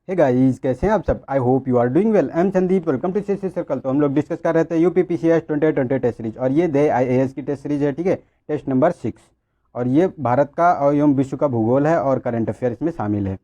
Hey guys, कैसे हैं आप सब। I hope you are doing well. I am Sandeep, welcome to C circle. तो हम लोग डिस्कस कर रहे थे यूपीपीसीएस 2020 टेस्ट सीरीज, और ये दे आईएएस की टेस्ट सीरीज है। ठीक है, टेस्ट नंबर 6। और ये भारत का और एवं विश्व का भूगोल है और करंट अफेयर इसमें शामिल है।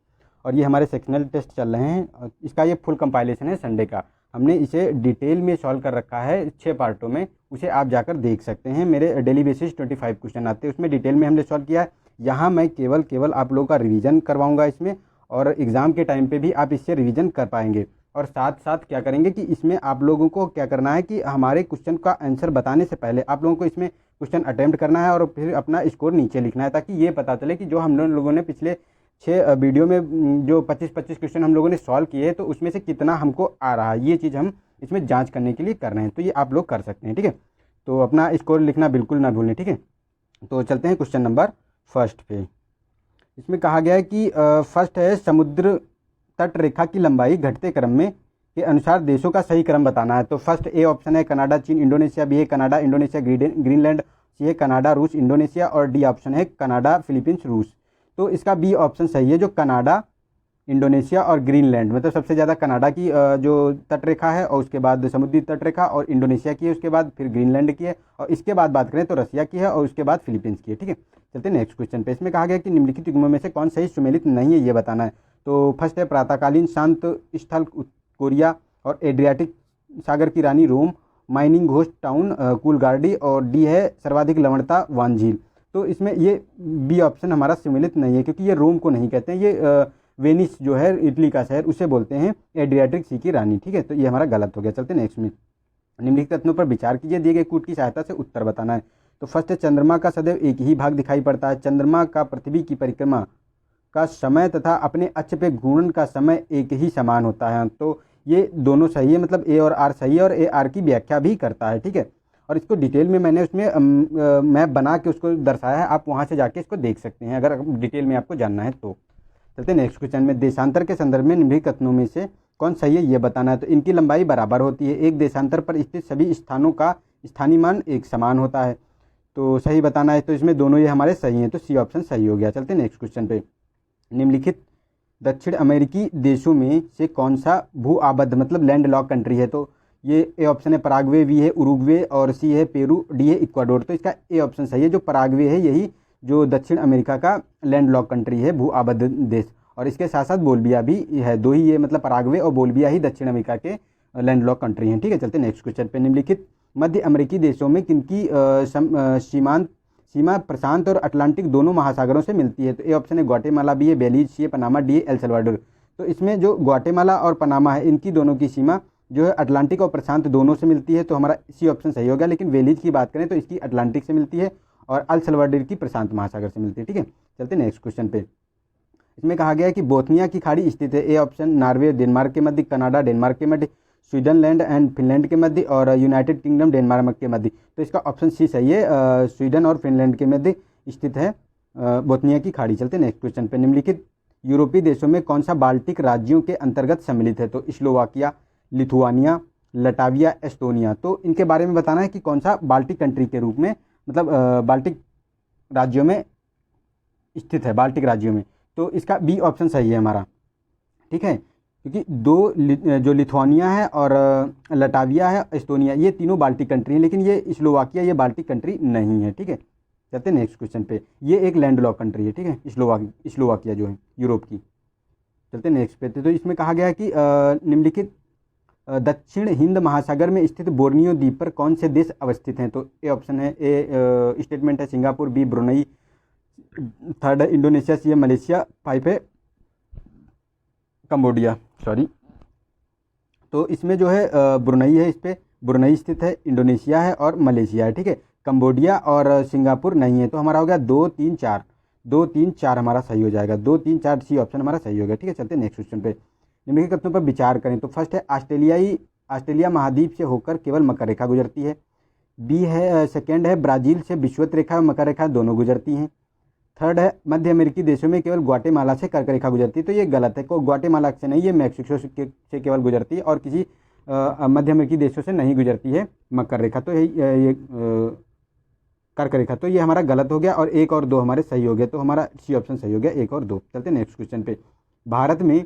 और ये हमारे सेक्शनल टेस्ट चल रहे हैं। और इसका ये फुल कंपाइलेशन है संडे का। हमने इसे डिटेल में सॉल्व कर रखा है 6 पार्टों में। उसे आप जाकर देख सकते हैं। मेरे डेली बेसिस 25 क्वेश्चन आते हैं, उसमें डिटेल में हमने सॉल्व किया है। यहाँ मैं केवल केवल आप लोगों का रिवीजन करवाऊंगा इसमें, और एग्ज़ाम के टाइम पे भी आप इससे रिवीजन कर पाएंगे। और साथ साथ क्या करेंगे कि इसमें आप लोगों को क्या करना है कि हमारे क्वेश्चन का आंसर बताने से पहले आप लोगों को इसमें क्वेश्चन अटेम्प्ट करना है और फिर अपना स्कोर नीचे लिखना है, ताकि ये पता चले कि जो हम लोगों ने पिछले 6 वीडियो में जो 25-25 क्वेश्चन हम लोगों ने सॉल्व किए, तो उसमें से कितना हमको आ रहा है। ये चीज़ हम इसमें जाँच करने के लिए कर रहे हैं, तो ये आप लोग कर सकते हैं। ठीक है, तो अपना स्कोर लिखना बिल्कुल ना भूलें। ठीक है, तो चलते हैं क्वेश्चन नंबर फर्स्ट पे। इसमें कहा गया है कि फर्स्ट है, समुद्र तट रेखा की लंबाई घटते क्रम में के अनुसार देशों का सही क्रम बताना है। तो फर्स्ट ए ऑप्शन है कनाडा चीन इंडोनेशिया, बी है कनाडा इंडोनेशिया ग्रीनलैंड, सी है कनाडा रूस इंडोनेशिया, और डी ऑप्शन है कनाडा फिलीपींस रूस। तो इसका बी ऑप्शन सही है, जो कनाडा इंडोनेशिया और ग्रीनलैंड, मतलब सबसे ज़्यादा कनाडा की जो तट रेखा है, और उसके बाद समुद्री तट रेखा, और इंडोनेशिया की है, उसके बाद फिर ग्रीनलैंड की है, और इसके बाद बात करें तो रसिया की है, और उसके बाद फिलीपींस की है। ठीक है, चलते हैं नेक्स्ट क्वेश्चन पे। इसमें कहा गया कि निम्नलिखित युग्मों में से कौन सही सुमेलित नहीं है, ये बताना है। तो फर्स्ट है प्रातःकालीन शांत स्थल कोरिया और एड्रियाटिक सागर की रानी रोम, माइनिंग घोस्ट टाउन कूलगार्डी, और डी है सर्वाधिक लवणता वान झील। तो इसमें ये बी ऑप्शन हमारा सुमेलित नहीं है, क्योंकि ये रोम को नहीं कहते हैं, ये वेनिस जो है इटली का शहर, उसे बोलते हैं एड्रियाटिक सी की रानी। ठीक है, तो ये हमारा गलत हो गया। चलते नेक्स्ट में। निम्नलिखित तथ्यों पर विचार कीजिए, दिए गए कूट की सहायता से उत्तर बताना है। तो फर्स्ट है, चंद्रमा का सदैव एक ही भाग दिखाई पड़ता है। चंद्रमा का पृथ्वी की परिक्रमा का समय तथा अपने अक्ष पे घूर्णन का समय एक ही समान होता है। तो ये दोनों सही है, मतलब ए और आर सही है, और ए आर की व्याख्या भी करता है। ठीक है, और इसको डिटेल में मैंने उसमें मैप बना के उसको दर्शाया है, आप वहाँ से जाके इसको देख सकते हैं अगर डिटेल में आपको जानना है तो। चलते हैं नेक्स्ट क्वेश्चन में। देशांतर के संदर्भ में निम्नलिखित कथनों में से कौन सही है, ये बताना है। तो इनकी लंबाई बराबर होती है। एक देशांतर पर स्थित सभी स्थानों का स्थानीय मान एक समान होता है, तो सही बताना है। तो इसमें दोनों ये हमारे सही हैं, तो सी ऑप्शन सही हो गया। चलते हैं नेक्स्ट क्वेश्चन पे। निम्नलिखित दक्षिण अमेरिकी देशों में से कौन सा भू आबद्ध मतलब लैंड लॉक कंट्री है। तो ये ए ऑप्शन है पराग्वे, बी है उरुग्वे, और सी है पेरू, डी है इक्वाडोर। तो इसका ए ऑप्शन सही है, जो पराग्वे है यही जो दक्षिण अमेरिका का लैंड लॉक कंट्री है, भू आबद्ध देश। और इसके साथ साथ बोल्बिया भी है, दो ही ये मतलब पराग्वे और बोल्बिया ही दक्षिण अमेरिका के लैंड लॉक कंट्री हैं। ठीक है, चलते नेक्स्ट क्वेश्चन पे। निम्नलिखित मध्य अमेरिकी देशों में किनकी सीमा प्रशांत और अटलांटिक दोनों महासागरों से मिलती है। तो ए ऑप्शन है ग्वाटेमाला, बी है बेलीज, सी है पनामा, डी है एल सल्वाडोर। तो इसमें जो ग्वाटेमाला और पनामा है, इनकी दोनों की सीमा जो है अटलांटिक और प्रशांत दोनों से मिलती है, तो हमारा सी ऑप्शन सही हो गया। लेकिन वेलीज की बात करें तो इसकी अटलांटिक से मिलती है, और अल सल्वाडोर की प्रशांत महासागर से मिलती है। ठीक है, चलते नेक्स्ट क्वेश्चन पे। इसमें कहा गया है कि बोथनिया की खाड़ी स्थित है। ए ऑप्शन नॉर्वे डेनमार्क के मध्य, कनाडा डेनमार्क के मध्य, स्वीडनलैंड एंड फिनलैंड के मध्य, और यूनाइटेड किंगडम डेनमार्क के मध्य। तो इसका ऑप्शन सी सही है, स्वीडन और फिनलैंड के मध्य स्थित है बोथनिया की खाड़ी। चलते नेक्स्ट क्वेश्चन पे। निम्नलिखित यूरोपीय देशों में कौन सा बाल्टिक राज्यों के अंतर्गत सम्मिलित है। तो स्लोवाकिया, लिथुआनिया, लटाविया, एस्टोनिया। तो इनके बारे में बताना है कि कौन सा बाल्टिक कंट्री के रूप में मतलब बाल्टिक राज्यों में स्थित है, बाल्टिक राज्यों में। तो इसका बी ऑप्शन सही है हमारा। ठीक है, क्योंकि जो लिथुआनिया है और लटाविया है, एस्टोनिया, ये तीनों बाल्टिक कंट्री हैं, लेकिन ये स्लोवाकिया ये बाल्टिक कंट्री नहीं है। ठीक है, चलते हैं नेक्स्ट क्वेश्चन पे। ये एक लैंड लॉक कंट्री है। ठीक है, स्लोवाकिया जो है यूरोप की। चलते हैं नेक्स्ट पे। तो इसमें कहा गया है कि निम्नलिखित दक्षिण हिंद महासागर में स्थित बोर्नियो द्वीप पर कौन से देश अवस्थित हैं। तो ए ऑप्शन है, ए स्टेटमेंट है सिंगापुर, बी ब्रुनई, थर्ड है इंडोनेशिया, सी है मलेशिया, फाइव है कंबोडिया। सॉरी, तो इसमें जो है ब्रुनई है, इस पर ब्रुनई स्थित है, इंडोनेशिया है और मलेशिया है। ठीक है, कंबोडिया और सिंगापुर नहीं है। तो हमारा हो गया 2, 3, 4, 2, 3, 4 हमारा सही हो जाएगा। 2, 3, 4 सी ऑप्शन हमारा सही हो गया। ठीक है, चलते हैं नेक्स्ट क्वेश्चन पे। निम्नलिखित कथनों पर विचार करें। तो फर्स्ट है, ऑस्ट्रेलिया महाद्वीप से होकर केवल मकर रेखा गुजरती है। बी है सेकेंड है, ब्राज़ील से विषुवत रेखा और मकर रेखा दोनों गुजरती हैं। थर्ड है, मध्य अमेरिकी देशों में केवल ग्वाटेमाला से कर्क रेखा गुजरती है। तो ये गलत है, को ग्वाटेमाला से नहीं, ये मैक्सिको से केवल गुजरती है, और किसी मध्य अमेरिकी देशों से नहीं गुजरती है मकर रेखा। तो ये कर्क रेखा। तो ये हमारा गलत हो गया, और 1 और 2 हमारे सही हो गए। तो हमारा सी ऑप्शन सही हो गया, 1 और 2। चलते हैं नेक्स्ट क्वेश्चन पे। भारत में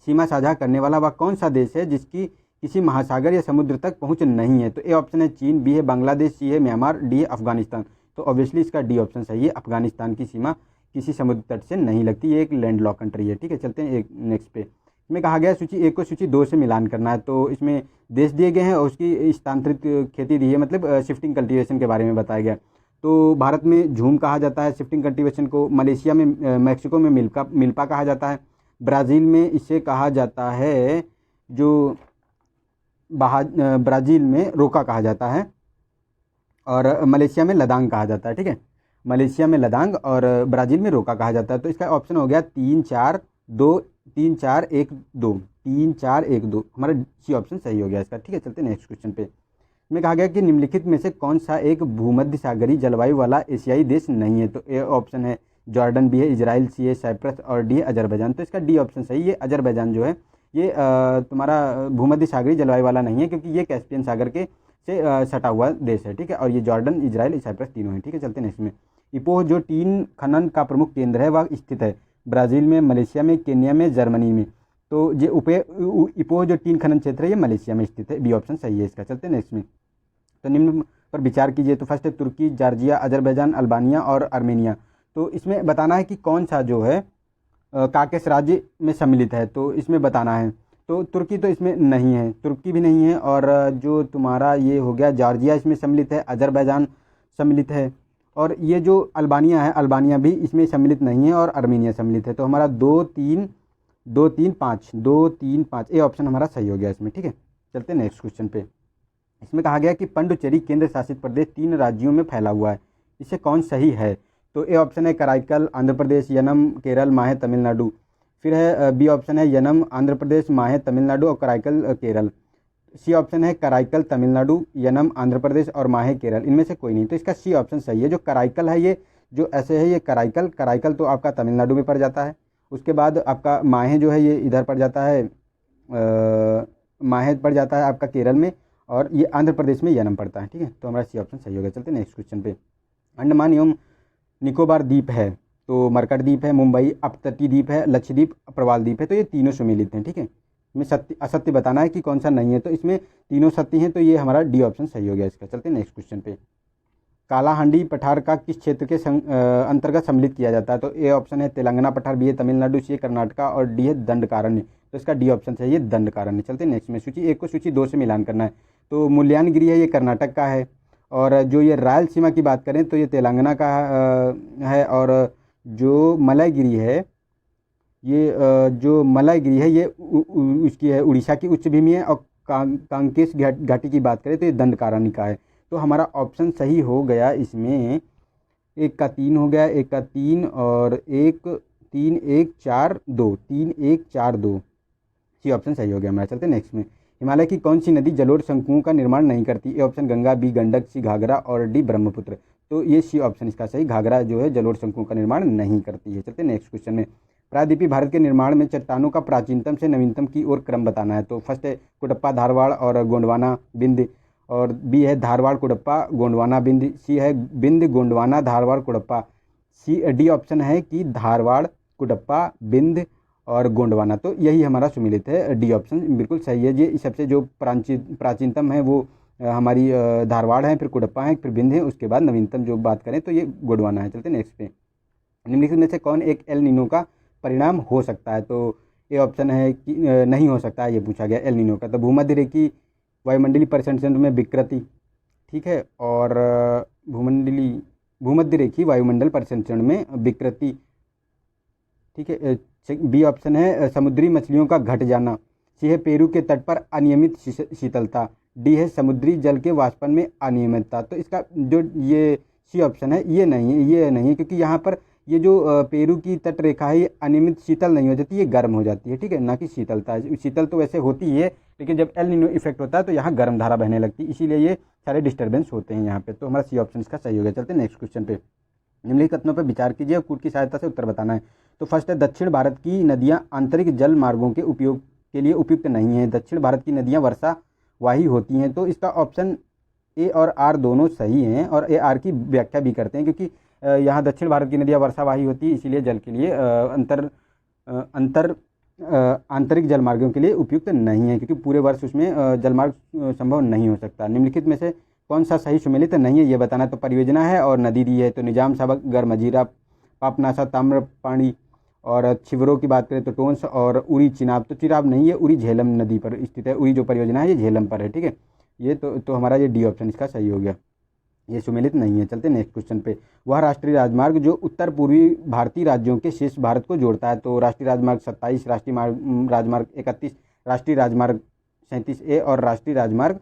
सीमा साझा करने वाला वह कौन सा देश है जिसकी किसी महासागर या समुद्र तक पहुंच नहीं है? तो ए ऑप्शन है चीन, बी है बांग्लादेश, सी है म्यांमार, डी है अफगानिस्तान। तो ऑब्वियसली इसका डी ऑप्शन सही है, अफगानिस्तान की सीमा किसी समुद्र तट से नहीं लगती, ये एक लैंड लॉक कंट्री है। ठीक है, चलते हैं एक नेक्स्ट पे। इसमें कहा गया सूची 1 को सूची 2 से मिलान करना है। तो इसमें देश दिए गए हैं और उसकी स्थानांतरित खेती दी है, मतलब शिफ्टिंग कल्टीवेशन के बारे में बताया गया। तो भारत में झूम कहा जाता है शिफ्टिंग कल्टीवेशन को, मलेशिया में मैक्सिको में मिल्पा कहा जाता है, ब्राज़ील में इसे कहा जाता है जो ब्राज़ील में रोका कहा जाता है, और मलेशिया में लदांग कहा जाता है। ठीक है, मलेशिया में लदांग और ब्राज़ील में रोका कहा जाता है। तो इसका ऑप्शन हो गया 3 4 2 3 4 1 2 3 4 1 2, हमारा सी ऑप्शन सही हो गया इसका। ठीक है, चलते हैं नेक्स्ट क्वेश्चन पे। इसमें कहा गया कि निम्नलिखित में से कौन सा एक भूमध्य सागरीय जलवायु वाला एशियाई देश नहीं है? तो ए ऑप्शन है जॉर्डन, बी है इजराइल, सी है साइप्रस और डी है अजरबैजान। तो इसका डी ऑप्शन सही है, अजरबैजान जो है ये तुम्हारा भूमध्य सागरीय जलवायु वाला नहीं है, क्योंकि ये कैस्पियन सागर के से सटा हुआ देश है। ठीक है, और ये जॉर्डन, इजराइल, साइप्रस तीनों है। ठीक है, चलते हैं नेक्स्ट में। इपोह जो टीन खनन का प्रमुख केंद्र है वह स्थित है ब्राज़ील में, मलेशिया में, केन्या में, जर्मनी में। तो ये इपोह जो टीन खनन क्षेत्र है ये मलेशिया में स्थित है, बी ऑप्शन सही है इसका। चलते हैं नेक्स्ट में। तो निम्न पर विचार कीजिए। तो फर्स्ट है तुर्की, जॉर्जिया, अजरबैजान, अल्बानिया और आर्मेनिया। तो इसमें बताना है कि कौन सा जो है काकेश राज्य में सम्मिलित है, तो इसमें बताना है। तो तुर्की तो इसमें नहीं है, तुर्की भी नहीं है, और जो तुम्हारा ये हो गया जॉर्जिया इसमें सम्मिलित है, अजरबैजान सम्मिलित है, और ये जो अल्बानिया है, अल्बानिया भी इसमें सम्मिलित नहीं है, और आर्मेनिया सम्मिलित है। तो हमारा 2 3 2 3 5 2 3 5 ए ऑप्शन हमारा सही हो गया इसमें। ठीक है, चलते हैं नेक्स्ट क्वेश्चन पे। इसमें कहा गया कि पंडुचेरी केंद्र शासित प्रदेश 3 राज्यों में फैला हुआ है, इससे कौन सही है? तो ए ऑप्शन है कराईकल आंध्र प्रदेश, यनम केरल, माहे तमिलनाडु। फिर है बी ऑप्शन है यनम आंध्र प्रदेश, माहे तमिलनाडु और कराईकल केरल। सी ऑप्शन है कराईकल तमिलनाडु, यनम आंध्र प्रदेश और माहे केरल। इनमें से कोई नहीं, तो इसका सी ऑप्शन सही है। जो कराईकल है ये जो ऐसे है, ये कराईकल तो आपका तमिलनाडु में पड़ जाता है। उसके बाद आपका माहे जो है ये इधर पड़ जाता है, माहे पड़ जाता है आपका केरल में, और ये आंध्र प्रदेश में यनम पड़ता है। ठीक है, तो हमारा सी ऑप्शन सही हो गया। चलते नेक्स्ट क्वेश्चन पे। अंडमान एवं निकोबार द्वीप है, तो मरकट द्वीप है, मुंबई अपतटीय द्वीप है, लक्षद्वीप, प्रवाल द्वीप है। तो ये तीनों सम्मिलित हैं। ठीक है, इसमें सत्य असत्य बताना है कि कौन सा नहीं है। तो इसमें तीनों सत्य हैं, तो ये हमारा डी ऑप्शन सही हो गया इसका। चलते हैं नेक्स्ट क्वेश्चन पे। कालाहांडी पठार का किस क्षेत्र के अंतर्गत सम्मिलित किया जाता है? तो ए ऑप्शन है तेलंगाना पठार, बी है तमिलनाडु, सी है कर्नाटका और डी है दंडकारण्य। तो इसका डी ऑप्शन सही है, दंडकारण्य। चलते हैं नेक्स्ट में। सूची 1 को सूची 2 से मिलान करना है। तो मुल्यानगिरी है ये कर्नाटक का है, और जो ये रायलसीमा की बात करें तो ये तेलंगाना का है, और जो मलायगिरी है ये उसकी है उड़ीसा की उच्च भूमि है, और कांकेश घाटी की बात करें तो ये दंडकारण्य का है। तो हमारा ऑप्शन सही हो गया इसमें, 1 का 3 हो गया, 1 का 3 और 1 3 1 4 2 3 1 4 2, सी ऑप्शन सही हो गया हमारा। चलते नेक्स्ट में। हिमालय की कौन सी नदी जलोढ़ शंकुओं का निर्माण नहीं करती? A option Ganga, B Gandak, C Ghaghara और डी ब्रह्मपुत्र। तो ये सी ऑप्शन इसका सही, घाघरा जो है जलोढ़ शंकुओं का निर्माण नहीं करती है। चलते नेक्स्ट क्वेश्चन में। प्रायद्वीपीय भारत के निर्माण में चट्टानों का प्राचीनतम से नवीनतम की ओर क्रम बताना है। तो फर्स्ट है कुडप्पा, धारवाड़ और गोंडवाना, बिंद, और बी है धारवाड़, कुडप्पा, गोंडवाना, बिंद, सी है बिंद, गोंडवाना, धारवाड़, कुडप्पा। डी ऑप्शन है कि धारवाड़, कुडप्पा, बिंद और गोंडवाना। तो यही हमारा सुमिलित है, डी ऑप्शन बिल्कुल सही है। ये सबसे जो प्राचीनतम है वो हमारी धारवाड़ है, फिर कुडप्पा है, फिर बिंद है, उसके बाद नवीनतम जो बात करें तो ये गोंडवाना है। चलते नेक्स्ट पे। निम्नलिखित में से कौन एक एल नीनो का परिणाम हो सकता है? तो ये ऑप्शन है कि नहीं हो सकता है, ये पूछा गया एल नीनो का। तो भूमध्य रेखी वायुमंडलीय परिसंचरण में विकृति, ठीक है, और भूमध्य रेखी वायुमंडल परिसंचरण में विकृति, ठीक है। बी ऑप्शन है समुद्री मछलियों का घट जाना। सी है पेरू के तट पर अनियमित शीतलता। डी है समुद्री जल के वाष्पन में अनियमितता। तो इसका जो ये सी ऑप्शन है ये नहीं है, क्योंकि यहाँ पर ये जो पेरू की तट रेखा है ये अनियमित शीतल नहीं हो जाती, ये गर्म हो जाती है, ठीक है, ना कि शीतलता है। शीतल तो वैसे होती है, लेकिन जब एल नीनो इफेक्ट होता है तो यहाँ गर्म धारा बहने लगती है, इसीलिए ये सारे डिस्टर्बेंस होते हैं यहाँ पे। तो हमारा सी ऑप्शन इसका सही हो गया। चलते हैं नेक्स्ट क्वेश्चन पे। निम्नलिखित कथनों पर विचार कीजिए और कूट की सहायता से उत्तर बताना है। तो फर्स्ट है दक्षिण भारत की नदियाँ आंतरिक जल मार्गों के उपयोग के लिए उपयुक्त नहीं है। दक्षिण भारत की नदियाँ वर्षावाही होती हैं। तो इसका ऑप्शन ए और आर दोनों सही हैं, और ए आर की व्याख्या भी करते हैं, क्योंकि यहाँ दक्षिण भारत की नदियाँ वर्षावाही होती है, इसीलिए जल के लिए अंतर आंतरिक जलमार्गों के लिए उपयुक्त नहीं है, क्योंकि पूरे वर्ष उसमें जलमार्ग संभव नहीं हो सकता। निम्नलिखित में से कौन सा सही सुमेलित नहीं है ये बताना। तो परियोजना है और नदी दी है, तो निजाम सागर, मजीरा, पापनासा, ताम्रपाणी। और छिबरों की बात करें तो टोंस और उरी चिनाब। तो चिनाब नहीं है, उरी झेलम नदी पर स्थित है। उरी जो परियोजना है ये झेलम पर है, ठीक है। ये तो हमारा ये डी ऑप्शन इसका सही हो गया, ये सुमेलित नहीं है। चलते नेक्स्ट क्वेश्चन पे। वह राष्ट्रीय राजमार्ग जो उत्तर पूर्वी भारतीय राज्यों के शेष भारत को जोड़ता है। तो राष्ट्रीय राजमार्ग 27, राष्ट्रीय राजमार्ग 31, राष्ट्रीय राजमार्ग 37A और राष्ट्रीय राजमार्ग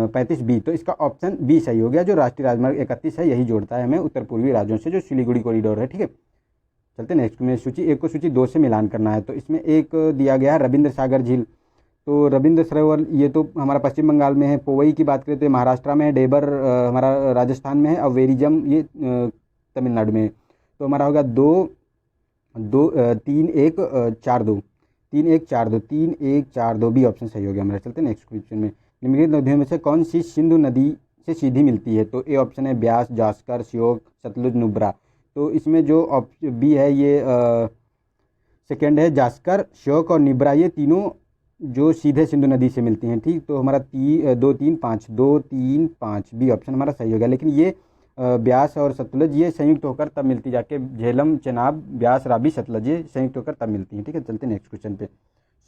35B। तो इसका ऑप्शन बी सही हो गया, जो राष्ट्रीय राजमार्ग 31 है यही जोड़ता है हमें उत्तर पूर्वी राज्यों से, जो सिलीगुड़ी कॉरिडोर है, ठीक है। चलते नेक्स्ट में। सूची 1 को सूची 2 से मिलान करना है। तो इसमें एक दिया गया है रविंद्र सागर झील। तो रविंद्र सरोवर ये तो हमारा पश्चिम बंगाल में है। पोवई की बात करें तो ये महाराष्ट्र में है। डेबर हमारा राजस्थान में है। और वेरिजम ये तमिलनाडु में है। तो हमारा होगा 3-1-4-2 बी ऑप्शन सही हो गया हमारा। चलते नेक्स्ट क्वेश्चन में। निम्नलिखित नदियों में से कौन सी सिंधु नदी से सीधी मिलती है। तो ए ऑप्शन है ब्यास, जास्कर, श्योक, सतलुज, नुब्रा। तो इसमें जो ऑप्शन बी है ये सेकेंड है, जास्कर, श्योक और निब्रा, ये तीनों जो सीधे सिंधु नदी से मिलती हैं, ठीक। तो हमारा 2-3-5 बी ऑप्शन हमारा सही हो गया। लेकिन ये ब्यास और सतलुज ये संयुक्त होकर तब मिलती जाके, झेलम, चेनाब, ब्यास, रावी, सतलुज ये संयुक्त होकर तब मिलती हैं, ठीक है। चलते नेक्स्ट क्वेश्चन पे।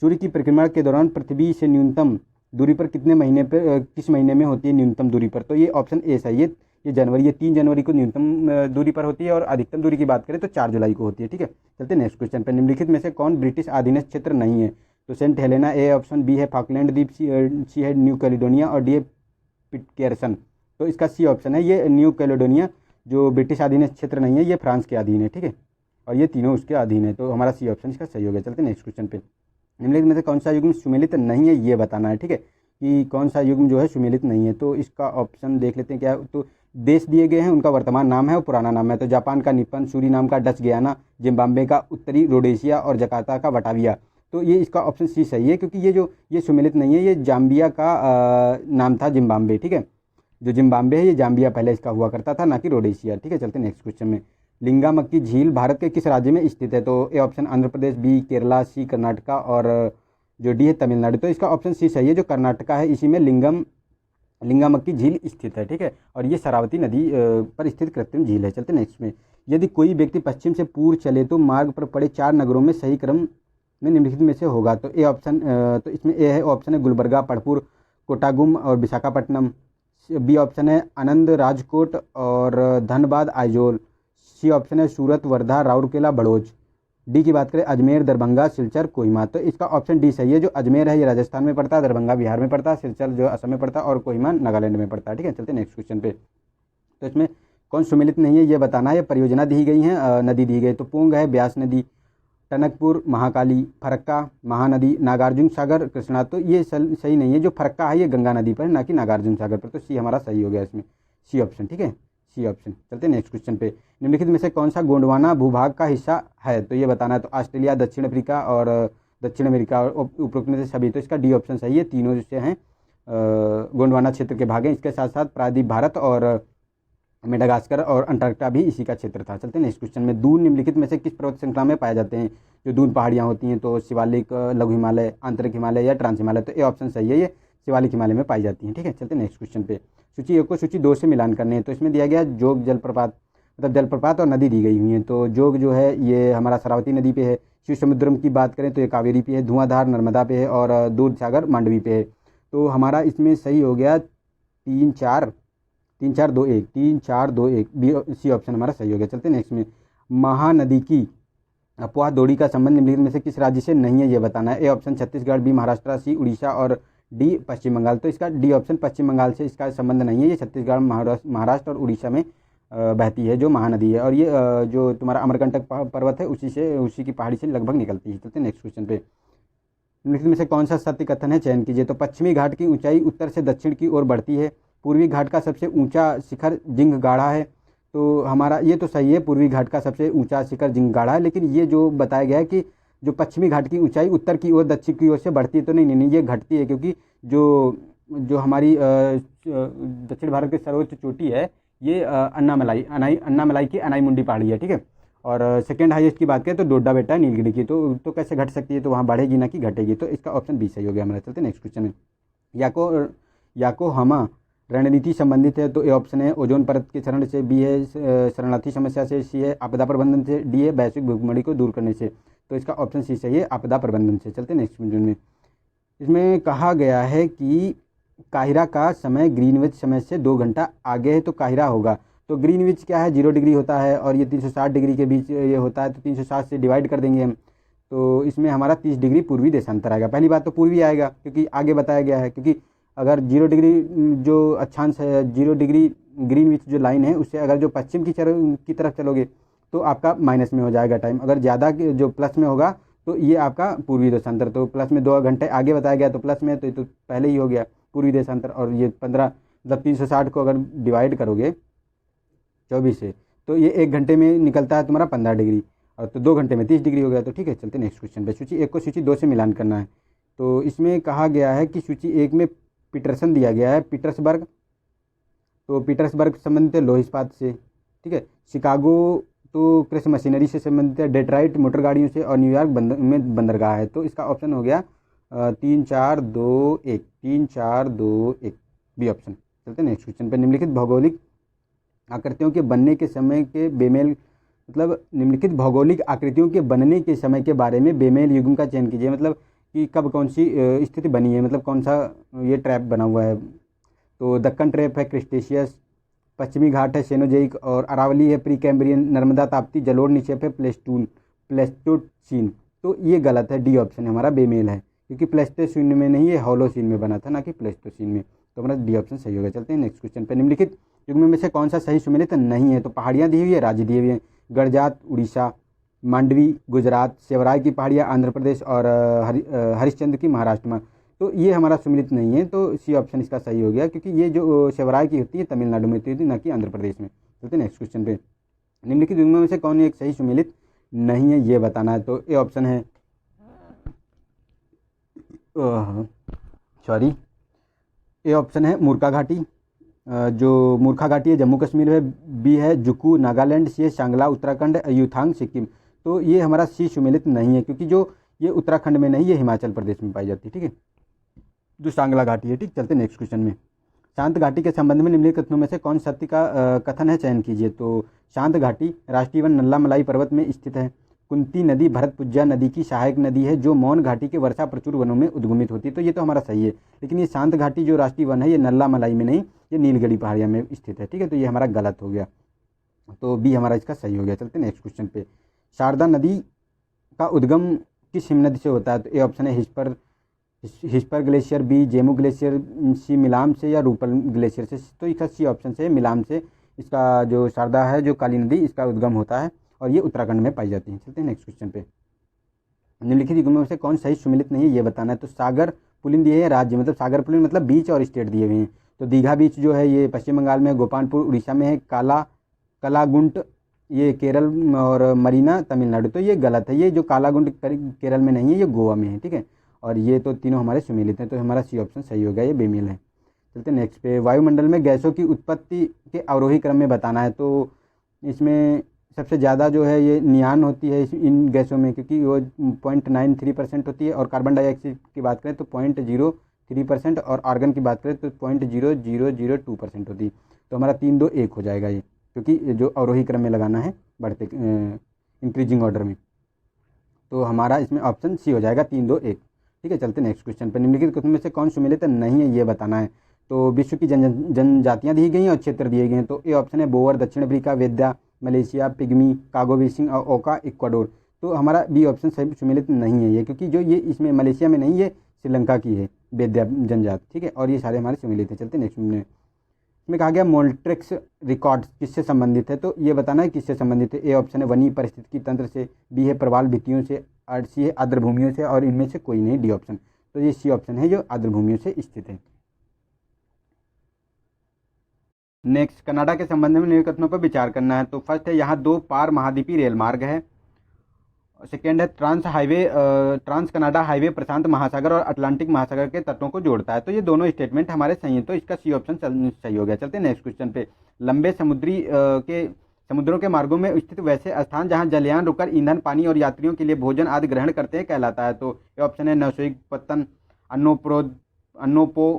सूर्य की परिक्रमा के दौरान पृथ्वी से न्यूनतम दूरी पर कितने महीने पर किस महीने में होती है न्यूनतम दूरी पर। तो ये ऑप्शन ए सही है, ये जनवरी, ये 3 जनवरी को न्यूनतम दूरी पर होती है। और अधिकतम दूरी की बात करें तो 4 जुलाई को होती है, ठीक है। चलते नेक्स्ट क्वेश्चन पर। निम्नलिखित में से कौन ब्रिटिश अधीनस्थ क्षेत्र नहीं है। तो Saint Helena A option, B है फाकलैंड द्वीप, सी है न्यू कैलिडोनिया और डी है पिटकेरसन। तो इसका सी ऑप्शन है, ये न्यू कैलिडोनिया जो ब्रिटिश अधीनस्थ क्षेत्र नहीं है, ये फ्रांस के अधीन है, ठीक है। और ये तीनों उसके अधीन है। तो हमारा सी ऑप्शन इसका सही हो गया। चलते नेक्स्ट क्वेश्चन पे। निम्नलिखित में से कौन सा युग्म सुमेलित नहीं है ये बताना है, ठीक है, कि कौन सा युग्म जो है सुमेलित नहीं है। तो इसका ऑप्शन देख लेते हैं क्या है। तो देश दिए गए हैं, उनका वर्तमान नाम है और पुराना नाम है। तो जापान का निपन, सूरीनाम का डच गयाना, जिम्बाब्वे का उत्तरी रोडेशिया और जकार्ता का बटाविया। तो ये इसका ऑप्शन सी सही है, क्योंकि ये सुमेलित नहीं है, ये जाम्बिया का नाम था, जिम्बाब्वे, ठीक है। जो जिम्बाब्वे है ये जाम्बिया पहले इसका हुआ करता था, ना कि रोडेशिया, ठीक है। चलते नेक्स्ट क्वेश्चन में। लिंगामक्की झील भारत के किस राज्य में स्थित है। तो A option Andhra Pradesh, B Kerala, C Karnataka और जो डी है तमिलनाडु। तो इसका ऑप्शन सी सही है, जो कर्नाटका है इसी में लिंगामक्की झील स्थित है, ठीक है। और ये शरावती नदी पर स्थित कृत्रिम झील है। चलते नेक्स्ट में। यदि कोई व्यक्ति पश्चिम से पूर्व चले तो मार्ग पर पड़े 4 नगरों में सही क्रम में निम्नलिखित में से होगा। तो ए ऑप्शन तो इसमें ए है ऑप्शन है गुलबर्गा, पड़पुर, कोटागुम और विशाखापट्टनम। बी ऑप्शन है आनंद, राजकोट और धनबाद, आइजोल। सी ऑप्शन है सूरत, वर्धा, राउरकेला, बड़ौज। डी की बात करें अजमेर, दरभंगा, सिलचर, कोहिमा। तो इसका ऑप्शन डी सही है, जो अजमेर है ये राजस्थान में पड़ता है, दरभंगा बिहार में पड़ता है, सिलचर जो असम में पड़ता है और कोहिमा नागालैंड में पड़ता है, ठीक है। चलते नेक्स्ट क्वेश्चन पे। तो इसमें कौन सुमेलित नहीं है ये बताना है। परियोजना दी गई है, नदी दी गई। तो पोंग है ब्यास नदी, टनकपुर, महाकाली, फरक्का, महानदी, नागार्जुन सागर, कृष्णा। तो ये सही नहीं है, जो फरक्का है ये गंगा नदी पर है, ना कि नागार्जुन सागर पर। तो सी हमारा सही हो गया इसमें, सी ऑप्शन, ठीक है, सी ऑप्शन। चलते नेक्स्ट क्वेश्चन पे। निम्नलिखित में से कौन सा गोंडवाना भूभाग का हिस्सा है। तो ये बताना है। तो ऑस्ट्रेलिया, दक्षिण अफ्रीका और दक्षिण अमेरिका और उपरोक्त में से सभी। तो इसका डी ऑप्शन सही है, तीनों जो हैं गोंडवाना क्षेत्र के भाग हैं। इसके साथ साथ प्रायद्वीप भारत और मेडागास्कर और अंटार्कटिका भी इसी का क्षेत्र था। चलते हैं नेक्स्ट क्वेश्चन में। दून निम्नलिखित में से किस पर्वत श्रृंखला में पाए जाते हैं। जो दून पहाड़ियाँ होती हैं, तो शिवालिक, लघु हिमालय, आंतरिक हिमालय या ट्रांस हिमालय। तो ये ऑप्शन सही है, ये शिवालिक हिमालय में पाई जाती हैं, ठीक है। चलते हैं नेक्स्ट क्वेश्चन पे। सूची 1 को सूची 2 से मिलान करने हैं। तो इसमें दिया गया जोग जलप्रपात, मतलब जलप्रपात और नदी दी गई हुई है। तो जोग जो है ये हमारा शरावती नदी पे है। शिव समुद्रम की बात करें तो ये कावेरी पे है। धुआंधार नर्मदा पे है और दूध सागर मांडवी पे है। तो हमारा इसमें सही हो गया 3-4-2-1 बी सी ऑप्शन हमारा सही हो गया। चलते नेक्स्ट में। महानदी की अफवाह दौड़ी का संबंध निम्नलिखित में से किस राज्य से नहीं है ये बताना है। A option Chhattisgarh, B Maharashtra, C Orissa और डी पश्चिम बंगाल। तो इसका डी ऑप्शन पश्चिम बंगाल से इसका संबंध नहीं है, ये छत्तीसगढ़, महाराष्ट्र और उड़ीसा में बहती है जो महानदी है। और ये जो तुम्हारा अमरकंटक पर्वत है उसी की पहाड़ी से लगभग निकलती है। चलते नेक्स्ट क्वेश्चन पे। निम्नलिखित में से कौन सा सत्य कथन है, चयन कीजिए। तो पश्चिमी घाट की ऊंचाई उत्तर से दक्षिण की ओर बढ़ती है। पूर्वी घाट का सबसे ऊंचा शिखर जिंगगाड़ा है। तो हमारा ये तो सही है, पूर्वी घाट का सबसे ऊंचा शिखर जिंगगाड़ा है। लेकिन ये जो बताया गया है कि जो पश्चिमी घाट की ऊंचाई उत्तर की ओर दक्षिण की ओर से बढ़ती है, तो नहीं, ये घटती है। क्योंकि जो हमारी दक्षिण भारत की सर्वोच्च चोटी है ये अन्नामलाई की अनाईमुंडी पहाड़ी है, ठीक है। और सेकंड हाईएस्ट की बात करें तो डोडा बेटा है नीलगिरी की, तो कैसे घट सकती है, तो वहाँ बढ़ेगी ना कि घटेगी, तो इसका ऑप्शन बी सही हो गया हमारा। चलते नेक्स्ट क्वेश्चन में। याको याकोहामा रणनीति संबंधित है, तो ए ऑप्शन है ओजोन परत के क्षरण से, बी है शरणार्थी समस्या से, सी है आपदा प्रबंधन से, डी है वैश्विक भुखमरी को दूर करने से, तो इसका ऑप्शन सी सही है, आपदा प्रबंधन से। चलते नेक्स्ट क्वेश्चन में। इसमें कहा गया है कि काहिरा का समय ग्रीनविच समय से 2 घंटा आगे है, तो काहिरा होगा, तो ग्रीनविच क्या है 0 डिग्री होता है और ये 360 डिग्री के बीच ये होता है, तो 360 से डिवाइड कर देंगे हम, तो इसमें हमारा 30 डिग्री पूर्वी देशांतर आएगा। पहली बात तो पूर्वी आएगा क्योंकि आगे बताया गया है, क्योंकि अगर 0 डिग्री जो अक्षांश है 0 डिग्री ग्रीनविच जो लाइन है उससे अगर जो पश्चिम की तरफ चलोगे तो आपका माइनस में हो जाएगा टाइम, अगर ज़्यादा जो प्लस में होगा तो ये आपका पूर्वी देशांतर, तो प्लस में 2 घंटे आगे बताया गया तो प्लस में, तो ये तो पहले ही हो गया पूर्वी देशांतर। और ये 15 मतलब 360 को अगर डिवाइड करोगे 24 से तो ये 1 घंटे में निकलता है तुम्हारा 15 डिग्री, और तो 2 घंटे में 30 डिग्री हो गया। तो ठीक है, चलते नेक्स्ट क्वेश्चन पे। सूची 1 को सूची 2 से मिलान करना है, तो इसमें कहा गया है कि सूची 1 में पीटरसन दिया गया है, पीटर्सबर्ग, तो पीटर्सबर्ग संबंधित है लौह इस्पात से, ठीक है। शिकागो तो कृषि मशीनरी से संबंधित है, डेट्राइट मोटर गाड़ियों से, और न्यूयॉर्क में बंदरगाह है, तो इसका ऑप्शन हो गया 3 4 2 1, 3 4 2 1 बी ऑप्शन। चलते हैं नेक्स्ट क्वेश्चन पे। निम्नलिखित भौगोलिक आकृतियों के बनने के समय के बेमेल, मतलब निम्नलिखित भौगोलिक आकृतियों के बनने के समय के बारे में बेमेल युग्म का चयन कीजिए, मतलब कि कब कौन सी स्थिति बनी है, मतलब कौन सा ये ट्रैप बना हुआ है, तो दक्कन ट्रैप है क्रिस्टेशियस, पश्चिमी घाट है सेनोजेइक, और अरावली है प्री कैम्ब्रियन, नर्मदा ताप्ती जलोढ़ निक्षेप है प्लेस्टोसीन, तो ये गलत है, डी ऑप्शन हमारा बेमेल है, क्योंकि प्लेस्टोसीन में नहीं, ये होलोसीन में बना था ना कि प्लेस्टोसीन में, तो हमारा डी ऑप्शन सही होगा। चलते हैं नेक्स्ट क्वेश्चन पे। निम्नलिखित युग्म में से कौन सा सही सुमेलित नहीं है, तो पहाड़ियाँ दी हुई है, राज्य दिए हुए हैं, गड़जात उड़ीसा, मांडवी गुजरात, सेवराय की पहाड़ियाँ आंध्र प्रदेश, और हरिश्चंद्र की महाराष्ट्र में, तो ये हमारा सुमेलित नहीं है, तो सी ऑप्शन इसका सही हो गया, क्योंकि ये जो सेवराय की होती है तमिलनाडु में होती है, ना कि आंध्र प्रदेश में। चलते नेक्स्ट क्वेश्चन पे। निम्नलिखित युग्मों में से कौन एक सही सुमेलित नहीं है ये बताना है, तो ए ऑप्शन है ए ऑप्शन है मूर्खा घाटी, जो मूर्खा घाटी है जम्मू कश्मीर में, बी है जुकू नागालैंड, सी है सांगला उत्तराखंड, यूथांग सिक्किम, तो ये हमारा सी सुमेलित नहीं है, क्योंकि जो ये उत्तराखंड में नहीं, ये हिमाचल प्रदेश में पाई जाती है, ठीक है, जो सांगला घाटी है, ठीक। चलते नेक्स्ट क्वेश्चन में। शांत घाटी के संबंध में निम्नलिखित कथनों में से कौन सत्य का कथन है, चयन कीजिए, तो शांत घाटी राष्ट्रीय वन नल्ला मलाई पर्वत में स्थित है, कुंती नदी भरतपुजा नदी की सहायक नदी है, जो मौन घाटी के वर्षा प्रचुर वनों में उद्गमित होती है, तो ये तो हमारा सही है, लेकिन ये शांत घाटी जो राष्ट्रीय वन है ये नल्ला मलाई में नहीं, ये नीलगिरी पहाड़ियाँ में स्थित है, ठीक है, तो ये हमारा गलत हो गया, तो बी हमारा इसका सही हो गया। चलते नेक्स्ट क्वेश्चन पे। शारदा नदी का उद्गम किस हिमनदी से होता है, तो ए ऑप्शन है Hispar glacier, B Zemu glacier, C Milam से, या रूपल ग्लेशियर से, तो इसका सी ऑप्शन से मिलाम से इसका जो शारदा है जो काली नदी इसका उद्गम होता है, और ये उत्तराखंड में पाई जाती है। चलते हैं नेक्स्ट क्वेश्चन पे। निम्नलिखित युग्मों में से कौन सही सुमेलित नहीं है ये बताना है, तो सागर पुलिन दिए हैं राज्य, मतलब सागर पुलिन मतलब बीच और स्टेट दिए हुए हैं, तो दीघा बीच जो है ये पश्चिम बंगाल में, गोपालपुर उड़ीसा में है, कालागुंट ये केरल, और मरीना तमिलनाडु, तो ये गलत है, ये जो कालागुंट केरल में नहीं है, ये गोवा में है, ठीक है, और ये तो तीनों हमारे सुमेलित हैं, तो हमारा सी ऑप्शन सही हो गया, ये बेमेल है। चलते नेक्स्ट पे। वायुमंडल में गैसों की उत्पत्ति के अवरोही क्रम में बताना है, तो इसमें सबसे ज़्यादा जो है ये नियान होती है इन गैसों में, क्योंकि वो 0.93% होती है, और कार्बन डाइऑक्साइड की बात करें तो 0.03%, और आर्गन की बात करें तो 0.0002% होती है, तो हमारा 3 2 1 हो जाएगा ये, क्योंकि जो अवरोही क्रम में लगाना है बढ़ते इंक्रीजिंग ऑर्डर में, तो हमारा इसमें ऑप्शन सी हो जाएगा 3 2 1, ठीक है। चलते नेक्स्ट क्वेश्चन पर। निम्नलिखित कथनों में से कौन सुमेलित नहीं है ये बताना है, तो विश्व की जनजातियाँ दी गई हैं और क्षेत्र दिए गए हैं, तो ए ऑप्शन है बोअर दक्षिण अफ्रीका, वेद्या मलेशिया, पिग्मी कागोविसिंग और ओका इक्वाडोर, तो हमारा बी ऑप्शन सही सुमेलित नहीं है ये, क्योंकि जो ये इसमें मलेशिया में नहीं, ये श्रीलंका की है वेद्या जनजात, ठीक है, और ये सारे हमारे सुमेलित हैं। चलते नेक्स्ट में। इसमें कहा गया मोल्ट्रिक्स रिकॉर्ड किससे संबंधित है, तो ये बताना है किससे संबंधित है। ए ऑप्शन है वनीय पारिस्थितिकी तंत्र से, बी है प्रवाल भित्तियों से, सी है आर्द्र भूमियों से, और इनमें से कोई नहीं, डी ऑप्शन, तो ये सी ऑप्शन है जो आर्द्र भूमियों से स्थित है। नेक्स्ट, कनाडा के संबंध में निम्न कथनों पर विचार करना है, तो फर्स्ट है यहाँ 2 पार महाद्वीपीय रेल मार्ग है, सेकेंड है ट्रांस कनाडा हाईवे प्रशांत महासागर और अटलांटिक महासागर के तटों को जोड़ता है, तो ये दोनों स्टेटमेंट हमारे सही हैं, तो इसका सी ऑप्शन सही हो गया। चलते हैं नेक्स्ट क्वेश्चन पे। लंबे समुद्री के समुद्रों के मार्गों में स्थित वैसे स्थान जहां जलयान रुककर ईंधन, पानी और यात्रियों के लिए भोजन आदि ग्रहण करते हैं कहलाता है। तो ये ऑप्शन है नौशेक पत्तन, अन्नोपो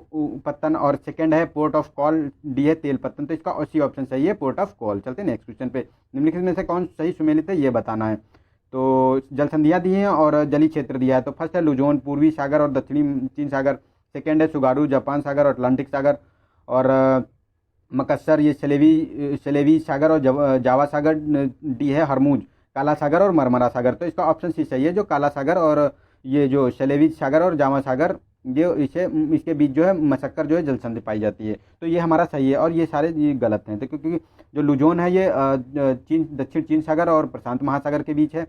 पत्तन, और सेकंड है पोर्ट ऑफ कॉल, डी है तेल पत्तन। तो इसका सी ऑप्शन सही है, पोर्ट ऑफ कॉल। चलते हैं नेक्स्ट क्वेश्चन पे। निम्नलिखित में से कौन सही सुमेलित है ये बताना है। तो जल संधियाँ दी हैं और जलीय क्षेत्र दिया है। तो फर्स्ट है लुजोन, पूर्वी सागर और दक्षिणी चीन सागर। सेकंड है सुगारू, जापान सागर और अटलांटिक सागर। और मकस्सर, ये शलेवी सागर और जावा सागर। डी है हरमुज, काला सागर और मरमरा सागर। तो इसका ऑप्शन सी सही है, जो काला सागर और ये जो शलेवी सागर और जावा सागर, ये इसके बीच जो है मशक्कर जो है जल संधि पाई जाती है। तो ये हमारा सही है और ये सारे ये गलत हैं। तो क्योंकि जो लुजोन है ये दक्षिण चीन सागर और प्रशांत महासागर के बीच है।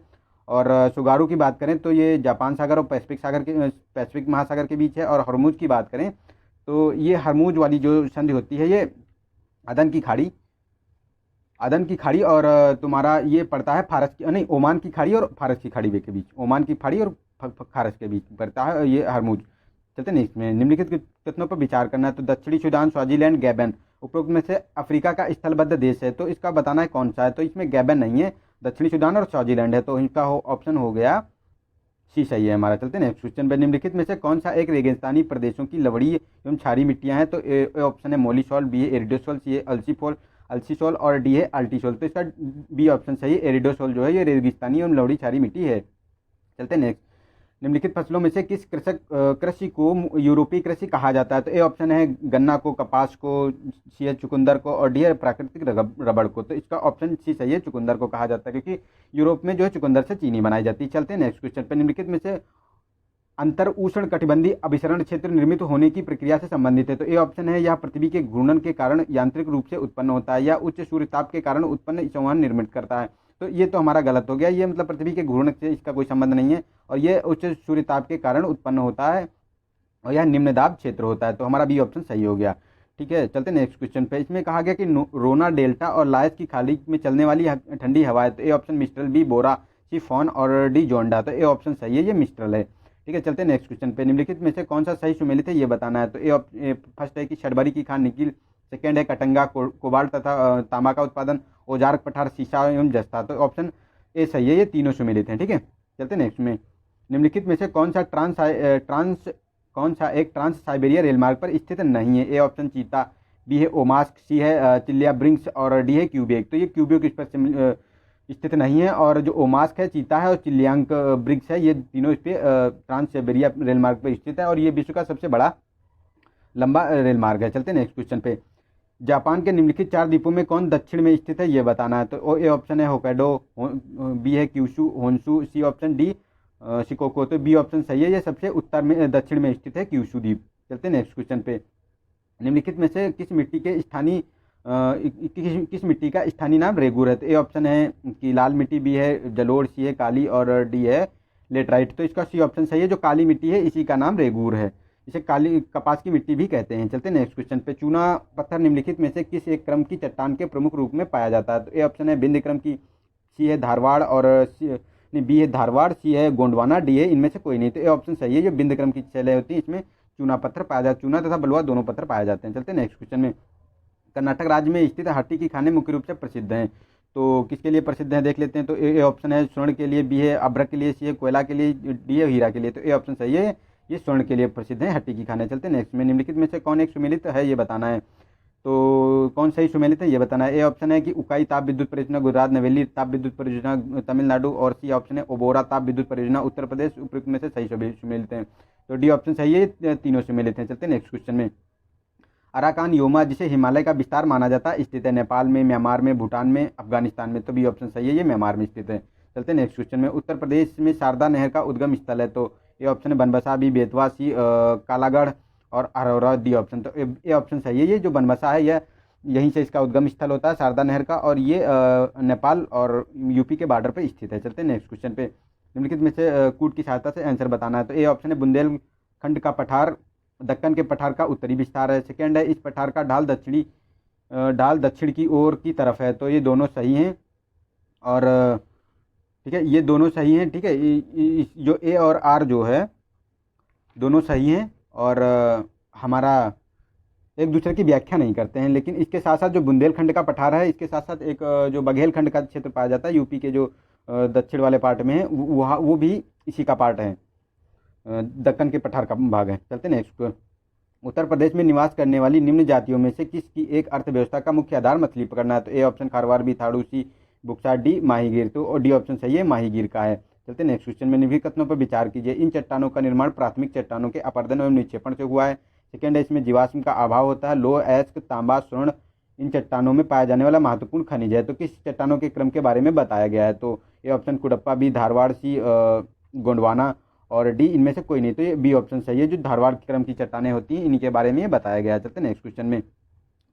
और सुगारू की बात करें तो ये जापान सागर और पैसिफिक महासागर के बीच है। और हरमुज की बात करें तो ये हरमुज वाली जो संधि होती है ये अदन की खाड़ी और तुम्हारा ये पड़ता है फारस की, नहीं, ओमान की खाड़ी और फारस की खाड़ी के बीच, ओमान की खाड़ी और फारस के बीच पड़ता है ये हरमुज। चलते हैं नेक्स्ट में। निम्नलिखित कथनों पर विचार करना है। तो दक्षिणी सूडान, स्वाजीलैंड, गैबन उपरोक्त में से अफ्रीका का स्थलबद्ध देश है। तो इसका बताना है कौन सा है। तो इसमें गैबन नहीं है, दक्षिणी सूडान और स्वाजीलैंड है। तो इनका ऑप्शन हो गया सी सही है हमारा। चलते हैं नेक्स्ट क्वेश्चन पे। निम्नलिखित में से कौन सा एक रेगिस्तानी प्रदेशों की लवड़ी एवं क्षारी मिट्टियां हैं। तो ए ऑप्शन है मोलिसॉल, बी है एरिडोसॉल, सी है अल्सीसोल और डी है अल्टीसोल। तो इसका बी ऑप्शन सही है, एरिडोसोल जो है ये रेगिस्तानी एवं लवड़ी क्षारी मिट्टी है। चलते हैं नेक्स्ट। निम्नलिखित फसलों में से किस कृषि को यूरोपीय कृषि कहा जाता है। तो ए ऑप्शन है गन्ना को, कपास को, सी है चुकंदर को और डी है प्राकृतिक रबड़ को। तो इसका ऑप्शन सी सही है, चुकंदर को कहा जाता है, क्योंकि यूरोप में जो है चुकंदर से चीनी बनाई जाती है। चलते हैं नेक्स्ट क्वेश्चन पर। निम्नलिखित में से अंतर उष्ण कटिबंधीय अभिसरण क्षेत्र निर्मित होने की प्रक्रिया से संबंधित है। तो ए ऑप्शन है यह पृथ्वी के घूर्णन के कारण यांत्रिक रूप से उत्पन्न होता है या उच्च सूर्यताप के कारण उत्पन्न संवहन निर्मित करता है। तो ये तो हमारा गलत हो गया, ये मतलब पृथ्वी के घूर्णन से इसका कोई संबंध नहीं है और ये उच्च सूर्यताप के कारण उत्पन्न होता है और यह निम्न दाब क्षेत्र होता है। तो हमारा बी ऑप्शन सही हो गया। ठीक है, चलते नेक्स्ट क्वेश्चन पे। इसमें कहा गया कि रोना डेल्टा और लायस की खाड़ी में चलने वाली ठंडी हवा है। तो A option mistral, B bora, C foehn और डी जोंडा। तो ए ऑप्शन सही है, ये मिस्ट्रल है। ठीक है, चलते हैं नेक्स्ट क्वेश्चन पे। निम्नलिखित में से कौन सा सही सुमेलित है ये बताना है। तो ए फर्स्ट है कि शटबरी की खान निकिल, सेकेंड है कटंगा कोबाल्ट तथा तांबा का उत्पादन, औजारक पठार सीसा एवं जस्ता। तो ऑप्शन ए सही है, ये तीनों सुमेलित हैं। ठीक है, चलते नेक्स्ट में। निम्नलिखित में से कौन सा एक ट्रांस साइबेरिया रेलमार्ग पर स्थित नहीं है। ए ऑप्शन चीता, बी है ओमास्क, सी है चिल्लिया ब्रिंक्स और डी है क्यूबेक। तो ये क्यूबेक इस पर स्थित नहीं है और जो ओमास्क है, चीता है और चिल्लियांग ब्रिंक्स है, ये तीनों इस पे ट्रांस साइबेरिया रेलमार्ग पर स्थित है और ये विश्व का सबसे बड़ा लंबा रेलमार्ग है। चलते नेक्स्ट क्वेश्चन पे। जापान के निम्नलिखित 4 द्वीपों में कौन दक्षिण में स्थित है ये बताना है। तो ए ऑप्शन है होक्काइडो, बी है Kyushu, Honshu, C option D Shikoku. तो बी ऑप्शन सही है, ये सबसे उत्तर में दक्षिण में स्थित है क्यूशू द्वीप। चलते नेक्स्ट क्वेश्चन पे। निम्नलिखित में से किस मिट्टी का स्थानीय नाम रेगूर है। तो ए ऑप्शन है कि लाल मिट्टी, बी है जलोढ़, सी है काली और डी है लेटराइट। तो इसका सी ऑप्शन सही है, जो काली मिट्टी है इसी का नाम रेगूर है, इसे काली कपास की मिट्टी भी कहते हैं। चलते नेक्स्ट क्वेश्चन पे। चूना पत्थर निम्नलिखित में से किस एक क्रम की चट्टान के प्रमुख रूप में पाया जाता है। तो ए ऑप्शन है विंध्य क्रम की, सी है धारवाड़ और बी है धारवाड़, सी है गोंडवाना, डी है इनमें से कोई नहीं। तो ए ऑप्शन सही है, जो विंध्य क्रम की शैलें होती है इसमें चूना पत्थर पाया जाता है, चूना तथा बलुआ दोनों पत्थर पाए जाते हैं। चलते नेक्स्ट क्वेश्चन में। कर्नाटक राज्य में स्थित हट्टी की खाने मुख्य रूप से प्रसिद्ध हैं। तो किसके लिए प्रसिद्ध हैं देख लेते हैं। तो ए ऑप्शन है स्वर्ण के लिए, बी है अभ्रक के लिए, सी है कोयला के लिए, डी है हीरा के लिए। तो ए ऑप्शन सही है, ये स्वर्ण के लिए प्रसिद्ध है हट्टी की खाने। चलते नेक्स्ट में। निम्नलिखित में से कौन एक सुमेलित है ये बताना है। तो कौन सही सुमेलित है ये बताना है। ए ऑप्शन है कि उकाई ताप विद्युत परियोजना गुजरात, नवेली ताप विद्युत परियोजना तमिलनाडु और सी ऑप्शन है ओबोरा ताप विद्युत परियोजना उत्तर प्रदेश। उपयुक्त में से सही सुमेलित हैं। तो डी ऑप्शन सही है, तीनों सुमेलित हैं। चलते नेक्स्ट क्वेश्चन में। अराकान योमा, जिसे हिमालय का विस्तार माना जाता है, स्थित है नेपाल में, म्यांमार में, भूटान में, अफगानिस्तान में। तो बी ऑप्शन सही है, ये म्यांमार में स्थित है। चलते नेक्स्ट क्वेश्चन में। उत्तर प्रदेश में शारदा नहर का उद्गम स्थल है। तो ए ऑप्शन है बनबसा, बी बेतवा, सी कालागढ़ और अरोरा, डी ऑप्शन। तो ए ऑप्शन सही है, ये जो बनबसा है यह यहीं से इसका उद्गम स्थल होता है शारदा नहर का और ये नेपाल और यूपी के बॉर्डर पर स्थित है। चलते हैं नेक्स्ट क्वेश्चन पे। निम्नलिखित में से कूट की सहायता से आंसर बताना है। तो ए ऑप्शन है बुंदेलखंड का पठार दक्कन के पठार का उत्तरी विस्तार है। सेकेंड है इस पठार का ढाल दक्षिण की ओर की तरफ है। तो ये दोनों सही हैं और ठीक है, ये दोनों सही हैं। ठीक है, जो ए और आर जो है दोनों सही हैं और हमारा एक दूसरे की व्याख्या नहीं करते हैं। लेकिन इसके साथ साथ जो बुंदेलखंड का पठार है, इसके साथ साथ एक जो बघेलखंड का क्षेत्र पाया जाता है यूपी के जो दक्षिण वाले पार्ट में है, वहाँ वो भी इसी का पार्ट है, दक्कन के पठार का भाग है। चलते नेक्स्ट। उत्तर प्रदेश में निवास करने वाली निम्न जातियों में से किसकी एक अर्थव्यवस्था का मुख्य आधार मछली पकड़ना है? तो A option Kharwar, B Tharu, C Buksa, D माहीगीर। तो और डी ऑप्शन सही है, माहीगीर का है। चलते नेक्स्ट क्वेश्चन में। निम्नलिखित कथनों पर विचार कीजिए। इन चट्टानों का निर्माण प्राथमिक चट्टानों के अपरदन एवं निक्षेपण से हुआ है। सेकेंड है, इसमें जीवाश्म का अभाव होता है। लोह, अयस्क, तांबा, स्वर्ण इन चट्टानों में पाया जाने वाला महत्वपूर्ण खनिज है। तो किस चट्टानों के क्रम के बारे में बताया गया है? तो A option Cuddapah, B Dharwar, C Gondwana और डी इनमें से कोई नहीं। तो ये बी ऑप्शन सही है, जो धारवाड़ क्रम की चट्टानें होती हैं इन्हीं के बारे में ये बताया गया है। चलते नेक्स्ट क्वेश्चन में।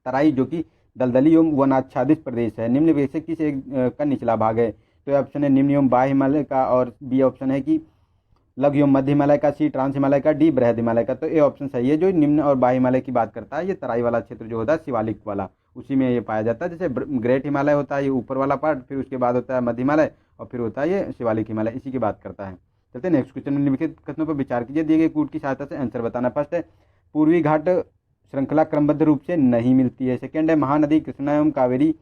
तराई जो कि दलदली एवं वनाच्छादित प्रदेश है, निम्न में से किस एक का निचला भाग है? तो ऑप्शन है निम्न एवं बाह्य हिमालय का, और बी ऑप्शन है कि लघु एवं मध्य हिमालय का, सी ट्रांस हिमालय का, डी बृहद हिमालय का। तो ये ऑप्शन सही है, जो निम्न और बाह्य हिमालय की बात करता है। ये तराई वाला क्षेत्र जो होता है शिवालिक वाला, उसी में ये पाया जाता है। जैसे ग्रेट हिमालय होता है ये ऊपर वाला पार्ट, फिर उसके बाद होता है मध्य हिमालय और फिर होता है ये शिवालिक हिमालय, इसी की बात करता है। चलते नेक्स्ट क्वेश्चन में। निम्नलिखित कथनों पर विचार कीजिए, दिए गए कूट की सहायता से आंसर बताना। फर्स्ट है, पूर्वी घाट श्रृंखला क्रमबद्ध रूप से नहीं मिलती है। सेकेंड है, महानदी कृष्णा एवं कावेरी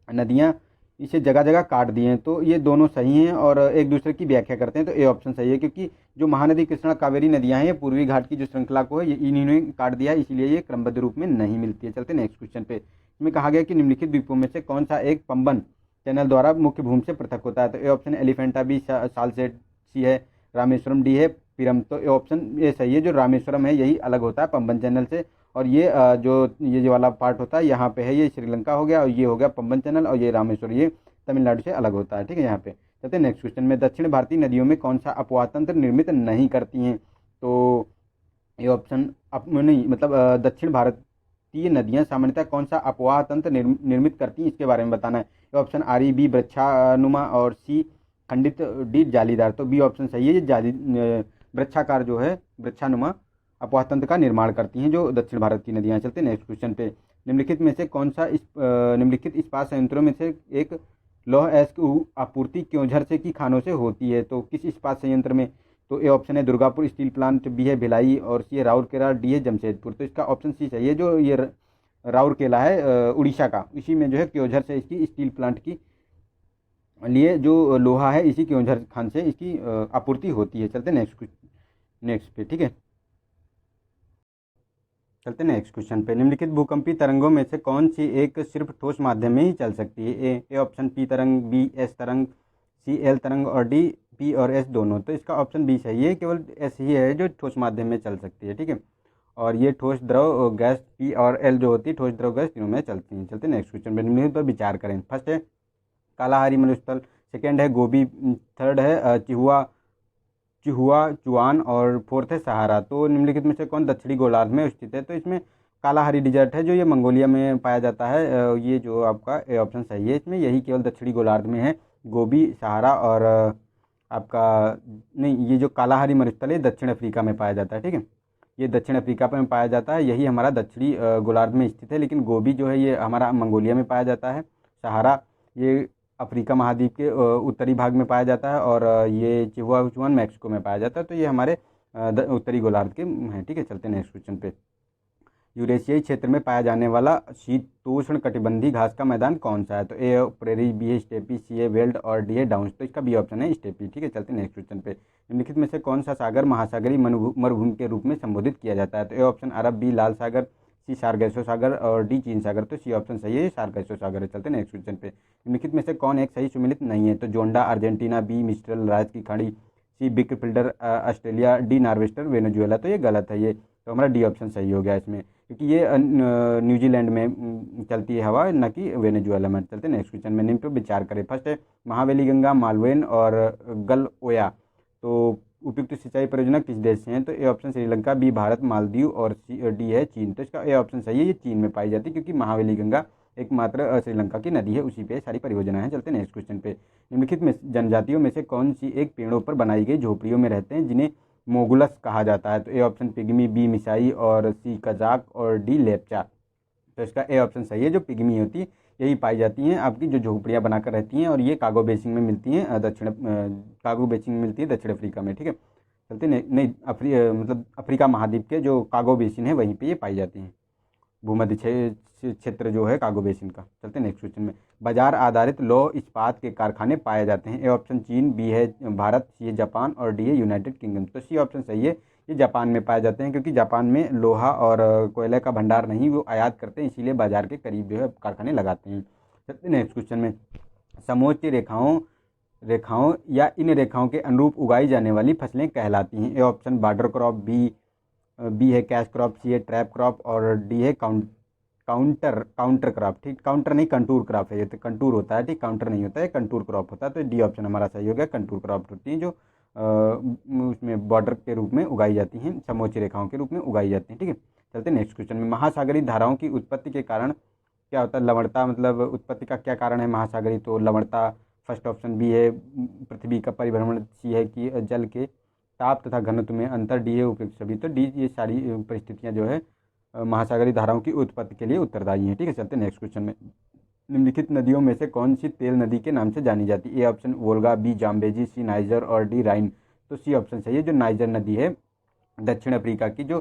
नदियाँ इसे जगह जगह काट दिए हैं। तो ये दोनों सही हैं और एक दूसरे की व्याख्या करते हैं। तो ए ऑप्शन सही है, क्योंकि जो महानदी कृष्णा कावेरी नदियाँ हैं ये पूर्वी घाट की जो श्रृंखला को है ये इन्होंने काट दिया है, इसीलिए ये क्रमबद्ध रूप में नहीं मिलती है। चलते नेक्स्ट क्वेश्चन पे। इसमें कहा गया कि निम्नलिखित द्वीपों में से कौन सा एक पंबन चैनल द्वारा मुख्य भूमि से पृथक होता है? तो A option Elephanta, B Salsette, C है रामेश्वरम, डी है पिरम। तो ए ऑप्शन ये सही है, जो रामेश्वरम है यही अलग होता है पंबन चैनल से, और ये जो वाला पार्ट होता है यहाँ पे है ये श्रीलंका हो गया, और ये हो गया पंबन चैनल, और ये रामेश्वर ये तमिलनाडु से अलग होता है। ठीक है, यहाँ पे चलते नेक्स्ट क्वेश्चन में। दक्षिण भारतीय नदियों में कौन सा अपवाह तंत्र निर्मित नहीं करती हैं? तो ये ऑप्शन नहीं, मतलब दक्षिण भारतीय नदियाँ सामान्यतः कौन सा अपवाह तंत्र निर्मित करती हैं, इसके बारे में बताना है। ये ऑप्शन आरी, बी वृक्षानुमा और सी खंडित, डी जालीदार। तो बी ऑप्शन सही है, ये जाली वृक्षाकार जो है वृक्षानुमा अपवाह तंत्र का निर्माण करती हैं जो दक्षिण भारत की नदियाँ। चलते नेक्स्ट क्वेश्चन पे। निम्नलिखित में से कौन सा निम्नलिखित इस्पात संयंत्रों में से एक लौह अयस्क आपूर्ति क्योंझर से की खानों से होती है? तो किस इस्पात संयंत्र में? तो ए ऑप्शन है दुर्गापुर स्टील प्लांट, बी है भिलाई और सी है राउरकेला, डी है जमशेदपुर। तो इसका ऑप्शन सी सही है, जो ये राउरकेला है उड़ीसा का, इसी में जो है क्योंझर से इसकी स्टील प्लांट की लिए जो लोहा है इसी क्योंझर खान से इसकी आपूर्ति होती है। चलते नेक्स्ट पे। ठीक है, चलते हैं नेक्स्ट क्वेश्चन पे। निम्नलिखित भूकंपी तरंगों में से कौन सी एक सिर्फ ठोस माध्यम में ही चल सकती है? ए ऑप्शन पी तरंग, बी एस तरंग, सी एल तरंग और डी पी और एस दोनों। तो इसका ऑप्शन बी सही है, केवल एस ही है जो ठोस माध्यम में चल सकती है। ठीक है, और ये ठोस द्रव गैस पी और एल जो होती है ठोस द्रव गैस तीनों में चलती हैं। चलते नेक्स्ट क्वेश्चन पे। निम्नलिखित पर विचार करें। फर्स्ट है कालाहारी मरुस्थल, सेकेंड है गोबी, थर्ड है चुआन और फोर्थ है सहारा। तो निम्नलिखित में से कौन दक्षिणी गोलार्ध में स्थित है? तो इसमें कालाहारी डिजर्ट है जो ये मंगोलिया में पाया जाता है। ये जो आपका ए ऑप्शन सही है, इसमें यही केवल दक्षिणी गोलार्ध में है। गोबी, सहारा और आपका नहीं, ये जो कालाहारी मरुस्थल है दक्षिण अफ्रीका में पाया जाता है। ठीक है, ये दक्षिण अफ्रीका में पाया जाता है, यही हमारा दक्षिणी गोलार्ध में स्थित है। लेकिन गोबी जो है ये हमारा मंगोलिया में पाया जाता है। सहारा ये अफ्रीका महाद्वीप के उत्तरी भाग में पाया जाता है, और ये चिहुआचुआन मैक्सिको में पाया जाता है। तो ये हमारे उत्तरी गोलार्ध के हैं। ठीक है, चलते हैं नेक्स्ट क्वेश्चन पे। यूरेशियाई क्षेत्र में पाया जाने वाला शीतोष्ण कटिबंधी घास का मैदान कौन सा है? तो ए प्रेरी, बी है स्टेपी, सी है वेल्ड और डी है डाउन्स। तो इसका बी ऑप्शन है स्टेपी। ठीक है, चलते हैं नेक्स्ट क्वेश्चन पे। निम्नलिखित में से कौन सा सागर महासागरीय मरुभूमि के रूप में संबोधित किया जाता है? तो ए ऑप्शन अरब, बी लाल सागर, सी सार्गेसो सागर और डी चीन सागर। तो सी ऑप्शन सही है, सार्गेसो सागर है। चलते हैं नेक्स्ट क्वेश्चन पे। निम्नलिखित में से कौन एक सही सुमेलित नहीं है? तो जोंडा अर्जेंटीना, बी मिस्ट्रल राज की खाड़ी, C brickfielder Australia, D norwester Venezuela. तो ये गलत है, ये तो हमारा डी ऑप्शन सही हो गया इसमें, क्योंकि ये न्यूजीलैंड में चलती है हवा, न कि वेनेजुएला में। चलते हैं नेक्स्ट क्वेश्चन में। निम्न पर विचार करें। फर्स्ट है महावेली गंगा, मालवेन और गलओया। तो उपयुक्त सिंचाई परियोजना किस देश से हैं? तो A option Sri Lanka, B Bharat, Maldives और डी है चीन। तो इसका ए ऑप्शन सही है, ये चीन में पाई जाती है, क्योंकि महावेली गंगा एकमात्र श्रीलंका की नदी है, उसी पे सारी परियोजना है। चलते हैं नेक्स्ट क्वेश्चन पे। निम्नलिखित में जनजातियों में से कौन सी एक पेड़ों पर बनाई गई झोपड़ियों में रहते हैं जिन्हें मोगुलस कहा जाता है? तो ए ऑप्शन पिग्मी, बी मिसाई और सी कजाक और डी लेपचा। तो इसका ए ऑप्शन सही है, जो पिग्मी होती है यही पाई जाती हैं आपकी जो झोपड़ियाँ बनाकर रहती हैं, और ये कागो बेसिन में मिलती हैं कागो बेसिन में मिलती है दक्षिण अफ्रीका में। ठीक है, चलते नहीं मतलब अफ्रीका महाद्वीप के जो कागो बेसिन है वहीं पे ये पाई जाती हैं। भूमध्य क्षेत्र जो है कांगो बेसिन का। चलते नेक्स्ट क्वेश्चन में। बाजार आधारित लौह इस्पात के कारखाने पाए जाते हैं। ए ऑप्शन चीन, बी है भारत, सी है जापान और डी है यूनाइटेड किंगडम। तो सी ऑप्शन सही है, ये जापान में पाए जाते हैं, क्योंकि जापान में लोहा और कोयले का भंडार नहीं, वो आयात करते हैं, इसीलिए बाजार के करीब जो है कारखाने लगाते हैं। चलते नेक्स्ट क्वेश्चन में। समोच्च रेखाओं या इन रेखाओं के अनुरूप उगाई जाने वाली फसलें कहलाती हैं। A option border crop, B है कैश क्रॉप, सी है ट्रैप क्रॉप और डी है काउंटर क्रॉप। ठीक, काउंटर नहीं कंटूर क्रॉप है, ये तो कंटूर होता है, ठीक, काउंटर नहीं होता है, कंटूर क्रॉप होता है। तो डी ऑप्शन हमारा सही हो गया, कंटूर क्रॉप होती है जो उसमें बॉर्डर के रूप में उगाई जाती हैं, समोच्च रेखाओं के रूप में उगाई जाती हैं। ठीक है, चलते नेक्स्ट क्वेश्चन में। महासागरीय धाराओं की उत्पत्ति के कारण क्या होता है? लवणता, मतलब उत्पत्ति का क्या कारण है महासागरीय? तो लवणता फर्स्ट ऑप्शन, बी है पृथ्वी का परिभ्रमण, सी है कि जल के ताप तथा घनत्व में अंतर, डी है उपयुक्त सभी। तो डी, ये सारी परिस्थितियाँ जो है महासागरीय धाराओं की उत्पत्ति के लिए उत्तरदायी हैं। ठीक है, चलते नेक्स्ट क्वेश्चन में। निम्नलिखित नदियों में से कौन सी तेल नदी के नाम से जानी जाती है? A option Volga, B Zambezi, C Niger और डी राइन। तो सी ऑप्शन सही है, जो नाइजर नदी है दक्षिण अफ्रीका की, जो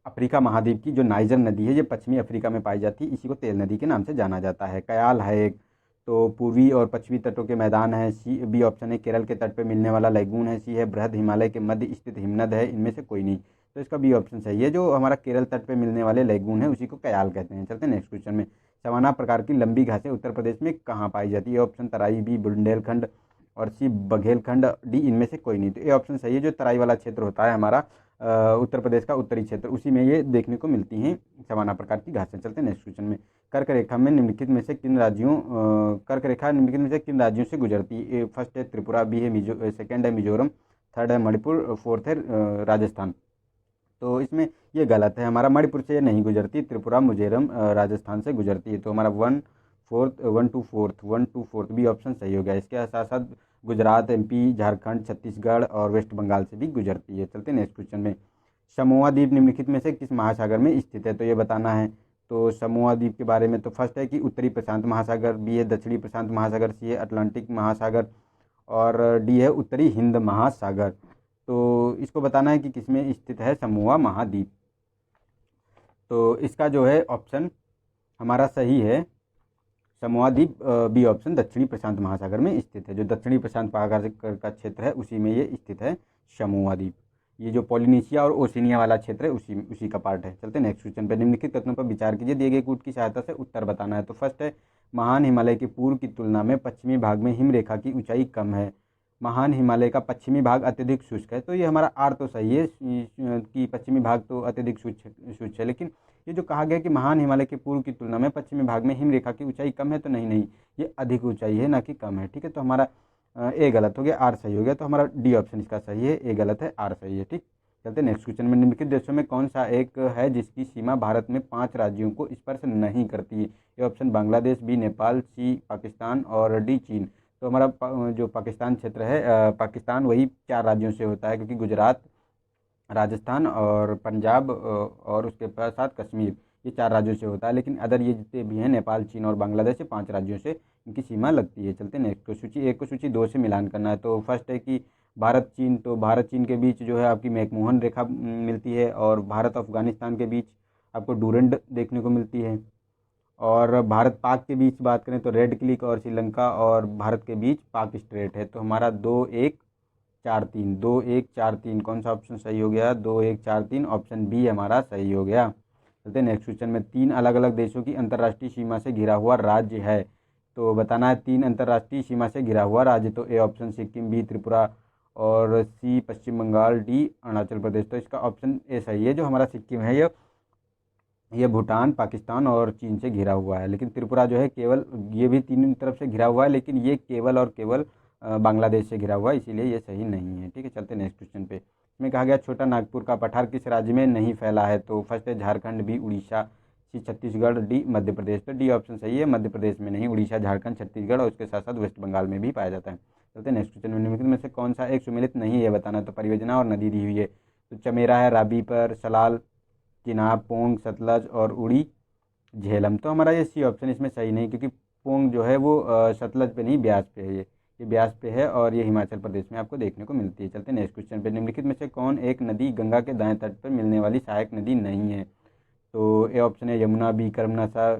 अफ्रीका महाद्वीप की जो नाइजर नदी है, ये पश्चिमी अफ्रीका में पाई जाती है, इसी को तेल नदी के नाम से जाना जाता है। कयाल है एक, तो पूर्वी और पश्चिमी तटों के मैदान है। सी, बी ऑप्शन है केरल के तट पर मिलने वाला लैगून है। सी है बृहद हिमालय के मध्य स्थित हिमनद है। इनमें से कोई नहीं, तो इसका बी ऑप्शन सही है, जो हमारा केरल तट पे मिलने वाले लैगून है उसी को कयाल कहते हैं। चलते हैं नेक्स्ट क्वेश्चन में। सवाना प्रकार की लंबी घासें उत्तर प्रदेश में कहाँ पाई जाती है? ऑप्शन तराई, बी बुंदेलखंड और सी बघेलखंड, डी इनमें से कोई नहीं। तो ए ऑप्शन सही है, जो तराई वाला क्षेत्र होता है हमारा उत्तर प्रदेश का उत्तरी क्षेत्र, उसी में ये देखने को मिलती हैं सवाना प्रकार की घासें। चलते हैं नेक्स्ट क्वेश्चन में। कर्क रेखा निम्नलिखित में से किन राज्यों से गुजरती है? फर्स्ट है त्रिपुरा, बी है सेकेंड है मिजोरम, थर्ड है मणिपुर, फोर्थ है राजस्थान। तो इसमें ये गलत है, हमारा मणिपुर से नहीं गुजरती, त्रिपुरा मिजोरम राजस्थान से गुजरती है। तो हमारा one two fourth B option सही हो गया। इसके साथ साथ गुजरात, एमपी, झारखंड, छत्तीसगढ़ और वेस्ट बंगाल से भी गुजरती है। चलते हैं नेक्स्ट क्वेश्चन में। समोआ द्वीप निम्नलिखित में से किस महासागर में स्थित है? तो ये बताना है। तो समोआ द्वीप के बारे में तो फर्स्ट है कि उत्तरी प्रशांत महासागर, बी है दक्षिणी प्रशांत महासागर, सी है अटलांटिक महासागर और डी है उत्तरी हिंद महासागर। तो इसको बताना है कि किसमें स्थित है समोआ महाद्वीप। तो इसका जो है ऑप्शन हमारा सही है, समोआ द्वीप बी ऑप्शन दक्षिणी प्रशांत महासागर में स्थित है। जो दक्षिणी प्रशांत महासागर का क्षेत्र है उसी में ये स्थित है समोआ द्वीप। ये जो पोलिनेशिया और ओशिनिया वाला क्षेत्र है उसी का पार्ट है। चलते हैं नेक्स्ट क्वेश्चन पर। निम्नलिखित कथनों पर विचार कीजिए, दिए गए कूट की सहायता से उत्तर बताना है। तो फर्स्ट है महान हिमालय के पूर्व की तुलना में पश्चिमी भाग में हिमरेखा की ऊंचाई कम है। महान हिमालय का पश्चिमी भाग अत्यधिक शुष्क है। तो ये हमारा आर तो सही है कि पश्चिमी भाग तो अत्यधिक शुष्क है, लेकिन ये जो कहा गया कि महान हिमालय के पूर्व की तुलना में पश्चिमी भाग में हिमरेखा की ऊंचाई कम है, तो नहीं, ये अधिक ऊंचाई है ना कि कम है। ठीक है, तो हमारा ए गलत हो गया, आर सही हो गया। तो हमारा डी ऑप्शन इसका सही है, ए गलत है, आर सही है। ठीक, चलते नेक्स्ट क्वेश्चन में। निम्नलिखित देशों में कौन सा एक है जिसकी सीमा भारत में 5 राज्यों को स्पर्श नहीं करती है? ये ऑप्शन बांग्लादेश, बी नेपाल, सी पाकिस्तान और डी चीन। तो हमारा जो पाकिस्तान क्षेत्र है, पाकिस्तान वही 4 राज्यों से होता है, क्योंकि गुजरात, राजस्थान और पंजाब और उसके साथ कश्मीर, ये 4 राज्यों से होता है। लेकिन अदर ये जितने भी हैं नेपाल, चीन और बांग्लादेश, से 5 राज्यों से इनकी सीमा लगती है। चलते हैं नेक्स्ट को। सूची 1 को सूची 2 से मिलान करना है। तो फर्स्ट है कि भारत चीन, तो भारत चीन के बीच जो है आपकी मैकमोहन रेखा मिलती है, और भारत अफगानिस्तान के बीच आपको डूरंड देखने को मिलती है। और भारत पाक के बीच बात करें तो रेड क्लिक और श्रीलंका और भारत के बीच पाक स्ट्रेट है। तो हमारा 2-1-4-3 कौन सा ऑप्शन सही हो गया? 2-1-4-3 ऑप्शन बी हमारा सही हो गया। चलते हैं नेक्स्ट क्वेश्चन में। 3 अलग अलग देशों की अंतर्राष्ट्रीय सीमा से घिरा हुआ राज्य है। तो बताना है 3 अंतर्राष्ट्रीय सीमा से घिरा हुआ राज्य। तो A option Sikkim, B Tripura और सी पश्चिम बंगाल, डी अरुणाचल प्रदेश। तो इसका ऑप्शन ए सही है, जो हमारा सिक्किम है ये भूटान, पाकिस्तान और चीन से घिरा हुआ है। लेकिन त्रिपुरा जो है केवल, ये भी 3 तरफ से घिरा हुआ है, लेकिन ये केवल और केवल बांग्लादेश से घिरा हुआ है, इसीलिए ये सही नहीं है। ठीक है, चलते नेक्स्ट क्वेश्चन पे। इसमें कहा गया छोटा नागपुर का पठार किस राज्य में नहीं फैला है? तो फर्स्ट है झारखंड, बी उड़ीसा, सी छत्तीसगढ़, डी मध्य प्रदेश। तो डी ऑप्शन सही है, मध्य प्रदेश में नहीं, उड़ीसा, झारखंड, छत्तीसगढ़ और उसके साथ साथ वेस्ट बंगाल में भी पाया जाता है। चलते हैं नेक्स्ट क्वेश्चन में। निम्नलिखित में से कौन सा एक सुमेलित नहीं है, ये बताना। तो परियोजना और नदी दी हुई है। तो चमेरा है राबी पर, सलाल, चिनाब, पोंग, सतलज और उड़ी झेलम। तो हमारा ये सी ऑप्शन इसमें सही नहीं, क्योंकि पोंग जो है वो सतलज पे नहीं, ब्यास पे है। ये ब्यास पे है और ये हिमाचल प्रदेश में आपको देखने को मिलती है। चलते हैं नेक्स्ट क्वेश्चन पे। निम्नलिखित में से कौन एक नदी गंगा के दाएं तट पर मिलने वाली सहायक नदी नहीं है? तो ए ऑप्शन है यमुना, बी कर्मनाशा,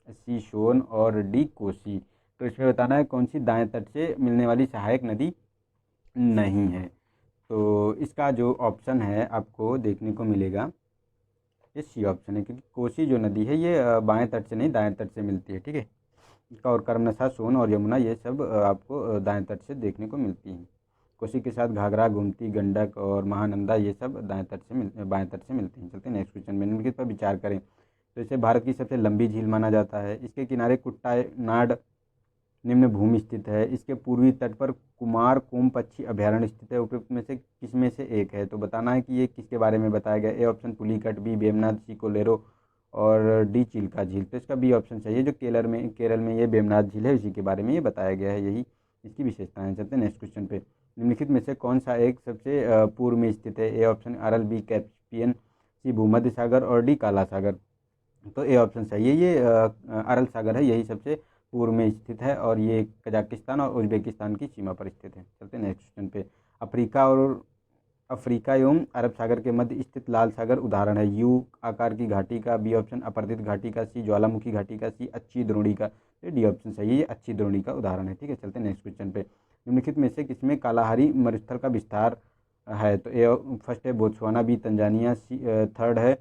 सी सोन और डी कोसी। तो इसमें बताना है कौन सी दाएं तट से मिलने वाली सहायक नदी नहीं है। तो इसका जो ऑप्शन है आपको देखने को मिलेगा ये सी ऑप्शन है, क्योंकि कोसी जो नदी है ये बाएं तट से नहीं दाएं तट से मिलती है, ठीक है। इसका और कर्मनसा, सोन और यमुना ये सब आपको दाएं तट से देखने को मिलती हैं। कोसी के साथ घाघरा, गोमती, गंडक और महानंदा ये सब दाएं तट से बाएं तट से मिलती हैं। चलते हैं नेक्स्ट क्वेश्चन में। निम्नलिखित पर विचार करें। तो इसे भारत की सबसे लंबी झील माना जाता है। इसके किनारे कुट्टानाड निम्न भूमि स्थित है। इसके पूर्वी तट पर कुमार कोम पक्षी अभयारण्य स्थित है। उपयुक्त में से किसमें से एक है? तो बताना है कि ये किसके बारे में बताया गया। A option Pulicat, B Vembanad, C Coleiro और डी चिल्का झील। तो इसका बी ऑप्शन सही है। जो केरल में ये वेमनाथ झील है इसी के बारे में ये बताया गया है, यही इसकी विशेषताएं। चलते हैं नेक्स्ट क्वेश्चन पे। निम्नलिखित में से कौन सा एक सबसे पूर्व में स्थित है? A option Aral, B Caspian, C भूमध्य सागर और डी काला सागर। तो ए ऑप्शन सही है, ये अरल सागर है, यही सबसे पूर्व में स्थित है और ये कजाकिस्तान और उज्बेकिस्तान की सीमा पर स्थित है। चलते हैं नेक्स्ट क्वेश्चन पे। अफ्रीका एवं अरब सागर के मध्य स्थित लाल सागर उदाहरण है। यू आकार की घाटी का, बी ऑप्शन अपर्दित घाटी का, सी ज्वालामुखी घाटी का, सी अच्छी द्रोणी का। तो डी ऑप्शन सही है, ये अच्छी द्रोणी का उदाहरण है, ठीक है। चलते हैं नेक्स्ट क्वेश्चन पे। निम्नलिखित में से किसमें कालाहारी मरुस्थल का विस्तार है? तो ए फर्स्ट है बोत्सवाना, बी तंजानिया, सी थर्ड है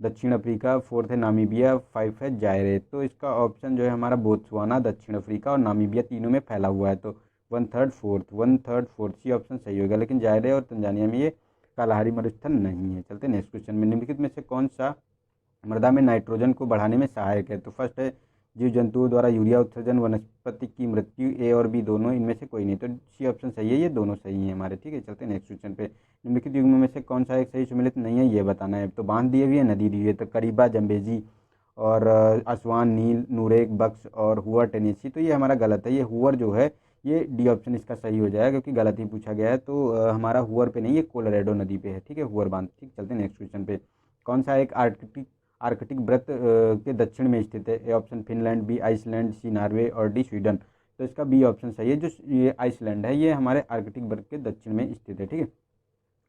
दक्षिण अफ्रीका, फोर्थ है नामीबिया, फाइव है जायरे। तो इसका ऑप्शन जो है हमारा बोत्सवाना, दक्षिण अफ्रीका और नामीबिया तीनों में फैला हुआ है। तो one third fourth C option सही होगा। लेकिन जायरे और तंजानिया में ये कालाहारी मरुस्थल नहीं है। चलते नेक्स्ट क्वेश्चन में। निम्नलिखित में से कौन सा मृदा में नाइट्रोजन को बढ़ाने में सहायक है? तो फर्स्ट है जीव जंतुओं द्वारा यूरिया उत्सर्जन, वनस्पति की मृत्यु, ए और बी दोनों, इनमें से कोई नहीं। तो सी ऑप्शन सही है, ये दोनों सही हैं हमारे, ठीक है। चलते हैं नेक्स्ट क्वेश्चन पे। निम्नलिखित युग्म में से कौन सा एक सही सम्मिलित नहीं है ये बताना है। तो बांध दिए हुए है, नदी दी हुई है। तो करीबा, जम्बेजी और असवान, नील, नूरेक, बक्स और हुआ टेनेसी। तो ये हमारा गलत है। ये हुअर जो है ये डी ऑप्शन इसका सही हो जाएगा, क्योंकि गलत ही पूछा गया है। तो हमारा हुअर पे नहीं, ये कोलोराडो नदी पे है, ठीक है, हुअर बांध, ठीक। चलते हैं नेक्स्ट क्वेश्चन पे। कौन सा एक आर्कटिक वृत्त के दक्षिण में स्थित है? A option Finland, B Iceland, C Norway और डी स्वीडन। तो इसका बी ऑप्शन सही है। जो ये आइसलैंड है ये हमारे आर्कटिक वृत्त के दक्षिण में स्थित है, ठीक है।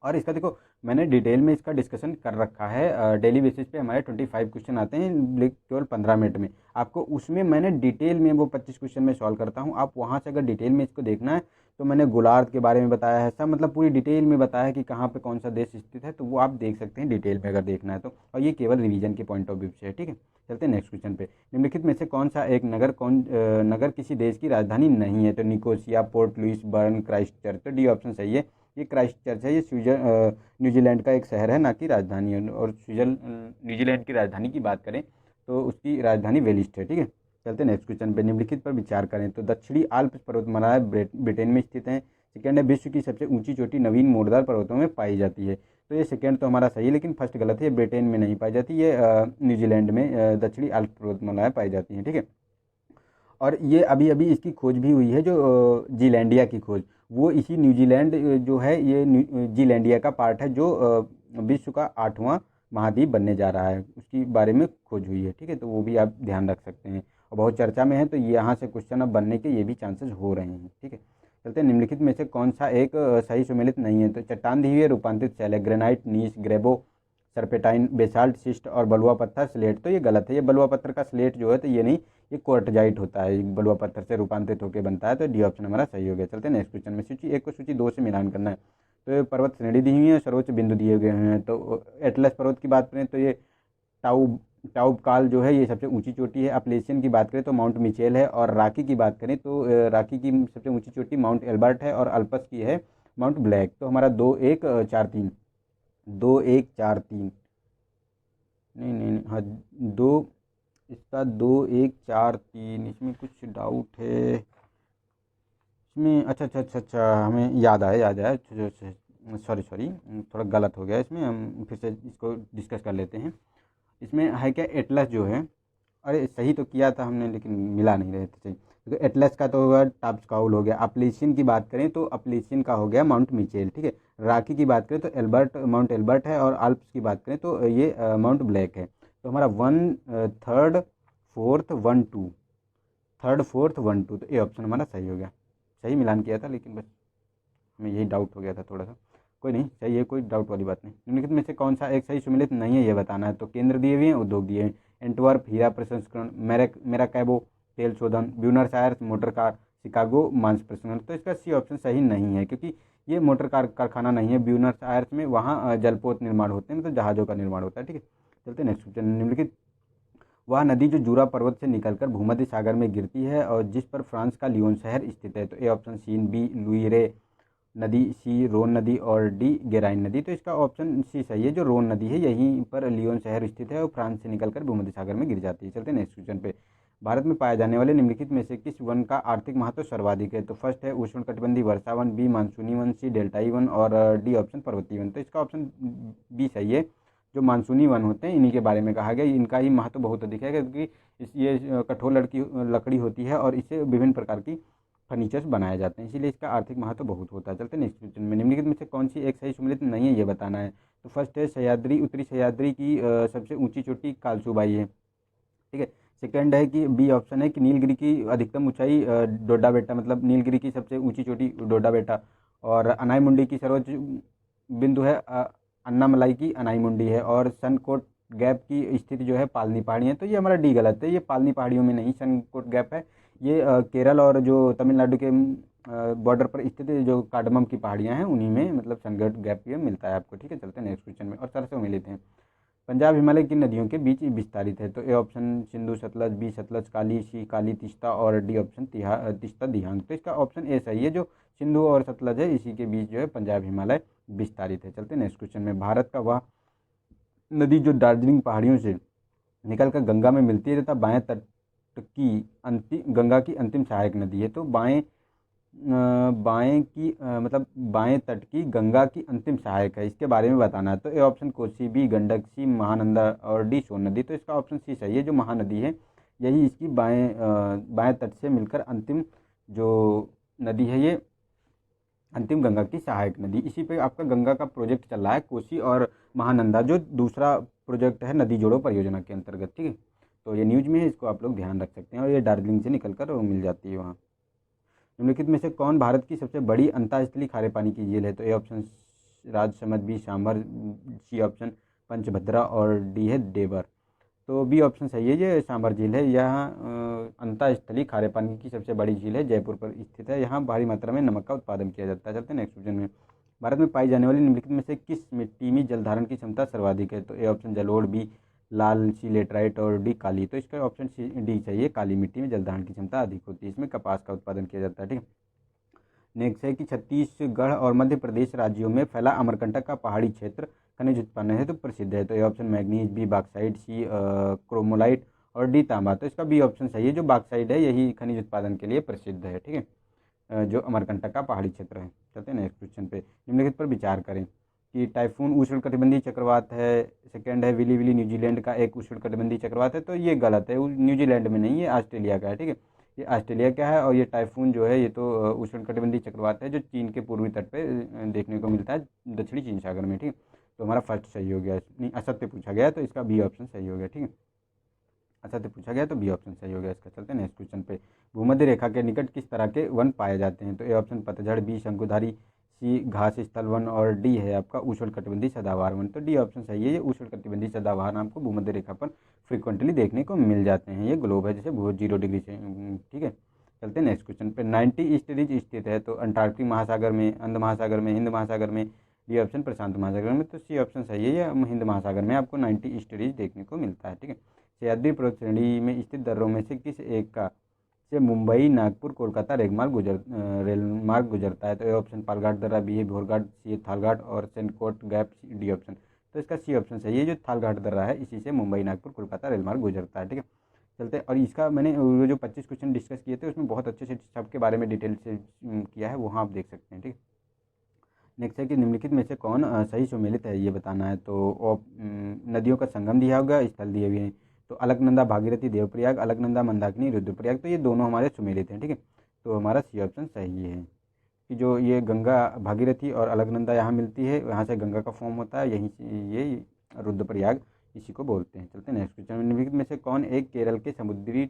और इसका देखो मैंने डिटेल में इसका डिस्कशन कर रखा है। डेली बेसिस पे हमारे 25 क्वेश्चन आते हैं केवल 15 मिनट में। आपको उसमें मैंने डिटेल में वो 25 क्वेश्चन में सॉल्व करता हूँ। आप वहाँ से अगर डिटेल में इसको देखना है तो मैंने गोलार्ध के बारे में बताया है, सब मतलब पूरी डिटेल में बताया है कि कहाँ पे कौन सा देश स्थित है। तो वो आप देख सकते हैं डिटेल में अगर देखना है तो। और ये केवल रिवीजन के पॉइंट ऑफ व्यू से है, ठीक है। चलते हैं नेक्स्ट क्वेश्चन पे। निम्नलिखित में से कौन सा एक नगर किसी देश की राजधानी नहीं है? तो Nicosia, Port Louis, Bern, Christchurch. तो डी ऑप्शन सही है, ये क्राइस्टचर्च है। ये न्यूजीलैंड का एक शहर है, ना कि राजधानी है। और न्यूजीलैंड की राजधानी की बात करें तो उसकी राजधानी वेलिस्ट है, ठीक है। चलते हैं नेक्स्ट क्वेश्चन पे। निम्नलिखित पर विचार करें। तो दक्षिणी आल्प्स पर्वतमाला ब्रिटेन में स्थित है। सेकेंड है विश्व की सबसे ऊंची चोटी नवीन मोड़दार पर्वतों में पाई जाती है। तो ये सेकेंड तो हमारा सही है, लेकिन फर्स्ट गलत है। ब्रिटेन में नहीं पाई जाती, ये न्यूजीलैंड में दक्षिणी आल्प्स पर्वतमालाएँ पाई जाती हैं, ठीक है। और ये अभी अभी इसकी खोज भी हुई है, जो जीलैंडिया की खोज, वो इसी न्यूजीलैंड जो है ये जीलैंडिया का पार्ट है, जो विश्व का 8वां महाद्वीप बनने जा रहा है, उसकी बारे में खोज हुई है, ठीक है। तो वो भी आप ध्यान रख सकते हैं और बहुत चर्चा में है। तो यहाँ से क्वेश्चन अब बनने के ये भी चांसेस हो रहे हैं, ठीक है। चलते हैं निम्नलिखित में से कौन सा एक सही सम्मिलित नहीं है? तो चट्टान दी हुई है, रूपांतरित शैल है, ग्रेनाइट, नीस, ग्रेबो, सर्पेटाइन, बेसाल्ट, शिस्ट और बलुआ पत्थर, स्लेट। तो ये गलत है। ये बलुआ पत्थर का स्लेट जो है तो ये नहीं, ये क्वार्टजाइट होता है, बलुआ पत्थर से रूपांतरित होकर बनता है। तो डी ऑप्शन हमारा सही हो गया। चलते हैं नेक्स्ट क्वेश्चन में। सूची 1 को सूची 2 से मिलान करना है। तो ये पर्वत श्रेणी दी हुई है, सर्वोच्च बिंदु दिए गए हैं। तो एटलस पर्वत की बात करें तो ये टाउ टाउबकाल जो है ये सबसे ऊंची चोटी है। अपलेशियन की बात करें तो माउंट मिचेल है। और राकी की बात करें तो राकी की सबसे ऊंची चोटी माउंट एल्बर्ट है। और अल्पस की है माउंट ब्लैक। तो हमारा 2 1 4 3 नहीं नहीं नहीं, हाँ दो, इसका 2 1 4 3, इसमें कुछ डाउट है इसमें। अच्छा अच्छा अच्छा अच्छा, हमें याद आया। सॉरी सॉरी, थोड़ा गलत हो गया इसमें, हम फिर से इसको डिस्कस कर लेते हैं। इसमें है क्या, एटलस जो है, अरे सही तो किया था हमने लेकिन मिला नहीं रहे थे सही। तो एटलस का तो होगा टाप्सकाउल हो गया। अपलेशियन की बात करें तो अपलेशियन का हो गया माउंट मिचेल, ठीक है। राकी की बात करें तो माउंट एल्बर्ट है। और अल्प्स की बात करें तो ये माउंट ब्लैक है। तो हमारा 1 3rd 4th 1 2, 3rd 4th 1 2, तो ये ऑप्शन हमारा सही हो गया। सही मिलान किया था लेकिन बस हमें यही डाउट हो गया था थोड़ा सा। कोई नहीं, सही सही है, कोई डाउट वाली बात नहीं। निम्नलिखित में से कौन सा एक सही सुमेलित नहीं है ये बताना है। तो केंद्र दिए हुए हैं, उद्योग दिए हैं। एंटवर्प हीरा प्रसंस्करण, मेराकैबो तेल शोधन, Buenos Aires motor car, Chicago मांस प्रसंस्करण। तो इसका सी ऑप्शन सही नहीं है, क्योंकि ये मोटर कार कारखाना नहीं है ब्यूनस आयर्स में, वहाँ जलपोत निर्माण होते हैं, मतलब जहाज़ों का निर्माण होता है। ठीक है, चलते नेक्स्ट क्वेश्चन। निम्नलिखित वह नदी जो जूरा पर्वत से निकलकर भूमध्य सागर में गिरती है और जिस पर फ्रांस का लियोन शहर स्थित है। तो ए ऑप्शन सी, बी लुइरे नदी, सी रोन नदी और डी गेराइन नदी। तो इसका ऑप्शन सी सही है, जो रोन नदी है यहीं पर लियोन शहर स्थित है और फ्रांस से निकलकर भूमध्य सागर में गिर जाती है। चलते हैं नेक्स्ट क्वेश्चन पे। भारत में पाए जाने वाले निम्नलिखित में से किस वन का आर्थिक महत्व सर्वाधिक है। तो फर्स्ट है उष्णकटिबंधीय वर्षा वन, बी मानसूनी वन, सी डेल्टाई वन और डी ऑप्शन पर्वतीय वन। तो इसका ऑप्शन बी सही है, जो मानसूनी वन होते हैं इन्हीं के बारे में कहा गया। इनका ही महत्व बहुत अधिक है, क्योंकि ये कठोर लकड़ी होती है और इससे विभिन्न प्रकार की फर्नीचर्स बनाए जाते हैं, इसीलिए इसका आर्थिक महत्व बहुत होता है। चलते हैं नेक्स्ट क्वेश्चन में। निम्नलिखित में से कौन सी एक सही सुमेलित नहीं है ये बताना है। तो फर्स्ट है सह्याद्री, उत्तरी सह्याद्री की सबसे ऊंची चोटी कालसूबाई है। ठीक है, सेकंड है कि बी ऑप्शन है कि नीलगिरी की अधिकतम ऊंचाई डोडा बेटा, मतलब नीलगिरी की सबसे ऊंची चोटी डोडा बेटा। और अनाई मुंडी की सर्वोच्च बिंदु है अन्नामलाई की अनाई मुंडी है। और सनकोट गैप की स्थिति जो है पालनी पहाड़ी है। तो ये हमारा डी गलत है, ये पालनी पहाड़ियों में नहीं सनकोट गैप है, ये केरल और जो तमिलनाडु के बॉर्डर पर स्थित जो कार्डमम की पहाड़ियाँ हैं उन्हीं में मतलब सनकोट गैप ये मिलता है आपको। ठीक है, चलते हैं नेक्स्ट क्वेश्चन में। और सरसों में लेते हैं। पंजाब हिमालय की नदियों के बीच विस्तारित है। तो A option Sindhu Satluj, B Satluj Kali, C Kali Teesta और डी ऑप्शन तीस्ता दिहांग। तो इसका ऑप्शन ए सही है, जो सिंधु और सतलज है इसी के बीच जो है पंजाब हिमालय विस्तारित है। चलते हैं नेक्स्ट क्वेश्चन में। भारत का वह नदी जो दार्जिलिंग पहाड़ियों से निकलकर गंगा में मिलती है तथा बाएं तट की अंतिम गंगा की अंतिम सहायक नदी है। तो बाएं की मतलब बाएं तट की गंगा की अंतिम सहायक है, इसके बारे में बताना है। तो A option Kosi, B Gandak, C Mahananda और डी सोन नदी। तो इसका ऑप्शन सी सही है, जो महानदी है यही इसकी बाएं तट से मिलकर अंतिम जो नदी है, ये अंतिम गंगा की सहायक नदी। इसी पे आपका गंगा का प्रोजेक्ट चल रहा है, कोसी और महानंदा, जो दूसरा प्रोजेक्ट है नदी जोड़ो परियोजना के अंतर्गत। ठीक है, तो ये न्यूज में है, इसको आप लोग ध्यान रख सकते हैं। और ये दार्जिलिंग से निकलकर वो मिल जाती है वहाँ। निम्नलिखित में से कौन भारत की सबसे बड़ी अंतःस्थलीय खारे पानी की झील है। तो A option Rajsamand, B Sambhar, C option Panchbhadra और डी है देवर। तो बी ऑप्शन सही है, ये सांभर झील है। यहाँ अंतःस्थलीय खारे पानी की सबसे बड़ी झील है, जयपुर पर स्थित है। यहाँ भारी मात्रा में नमक का उत्पादन किया जाता है। चलते हैं नेक्स्ट क्वेश्चन में। भारत में पाई जाने वाली निम्नलिखित में से किस मिट्टी में जल धारण की क्षमता सर्वाधिक है। तो ए ऑप्शन जलोढ़, बी लाल, सी लेटराइट और डी काली। तो इसका ऑप्शन डी चाहिए, काली मिट्टी में जल धारण की क्षमता अधिक होती है, इसमें कपास का उत्पादन किया जाता है। ठीक है, नेक्स्ट है कि छत्तीसगढ़ और मध्य प्रदेश राज्यों में फैला अमरकंटक का पहाड़ी क्षेत्र खनिज उत्पन्न है तो प्रसिद्ध है। तो ये ऑप्शन मैग्नीज, बी बॉक्साइट, सी क्रोमोलाइट और डी तांबा। तो इसका बी ऑप्शन सही है, जो बॉक्साइट है यही खनिज उत्पादन के लिए प्रसिद्ध है। ठीक है, जो अमरकंटक का पहाड़ी क्षेत्र है। चलते हैं नेक्स्ट क्वेश्चन पे। निम्नलिखित पर विचार करें कि टाइफून उष्णकटिबंधीय चक्रवात है। सेकंड है विली विली न्यूजीलैंड का एक उष्णकटिबंधीय चक्रवात है। तो ये गलत है, न्यूजीलैंड में नहीं, ये ऑस्ट्रेलिया का है। ठीक है, ये ऑस्ट्रेलिया का है। और ये टाइफून जो है ये तो उष्णकटिबंधीय चक्रवात है, जो चीन के पूर्वी तट पे देखने को मिलता है, दक्षिणी चीन सागर में। ठीक है, तो हमारा फर्स्ट सही हो गया, नहीं असत्य पूछा गया तो इसका बी ऑप्शन सही हो गया। ठीक है, असत्य पूछा गया तो बी ऑप्शन सही हो गया इसका। चलते हैं नेक्स्ट क्वेश्चन पे। भूमध्य रेखा के निकट किस तरह के वन पाए जाते हैं। तो ए ऑप्शन पतझड़, बी शंकुधारी, सी घास स्थल वन और डी है आपका उष्णकटिबंधीय सदाबहार वन। तो डी ऑप्शन सही है, ये उष्णकटिबंधीय सदाबहार आपको भूमध्य रेखा पर फ्रिक्वेंटली देखने को मिल जाते हैं। ये ग्लोब है जैसे भू 0 डिग्री से। ठीक है, चलते हैं नेक्स्ट क्वेश्चन पे। 90 ईस्ट रीज स्थित है। तो अंटार्कटिक महासागर में, अंध महासागर में, हिंद महासागर में, डी ऑप्शन प्रशांत महासागर में। तो सी ऑप्शन सही है, ये हिंद महासागर में आपको 90 ईस्ट रीज देखने को मिलता है। ठीक है, सह्याद्री पर्वत श्रेणी में स्थित दर्रों में से किस एक का से मुंबई, नागपुर, कोलकाता रेलमार्ग गुजरता है। तो ए ऑप्शन पालघाट दर्रा, बी है भोरघाट, सी है थालघाट और सेनकोट गैप, डी ऑप्शन। तो इसका सी ऑप्शन सही है, जो थालघाट दर्रा है इसी से मुंबई, नागपुर, कोलकाता रेलमार्ग गुजरता है। ठीक है, चलते हैं। और इसका मैंने वो जो 25 क्वेश्चन डिस्कस किए थे उसमें बहुत अच्छे से सबके बारे में डिटेल से किया है, वहाँ आप देख सकते हैं। ठीक है, नेक्स्ट है कि निम्नलिखित में से कौन सही सुमेलित है ये बताना है। तो नदियों का संगम दिया होगा, स्थल दिए हुए हैं। तो अलकनंदा भागीरथी देवप्रयाग, अलकनंदा मंदाकिनी रुद्रप्रयाग। तो ये दोनों हमारे सुमेलित हैं। ठीक है, तो हमारा सी ऑप्शन सही है कि जो ये गंगा भागीरथी और अलकनंदा यहाँ मिलती है, यहाँ से गंगा का फॉर्म होता है, यहीं से ये रुद्रप्रयाग इसी को बोलते हैं। चलते हैं नेक्स्ट क्वेश्चन। निम्नलिखित में से कौन एक केरल के समुद्री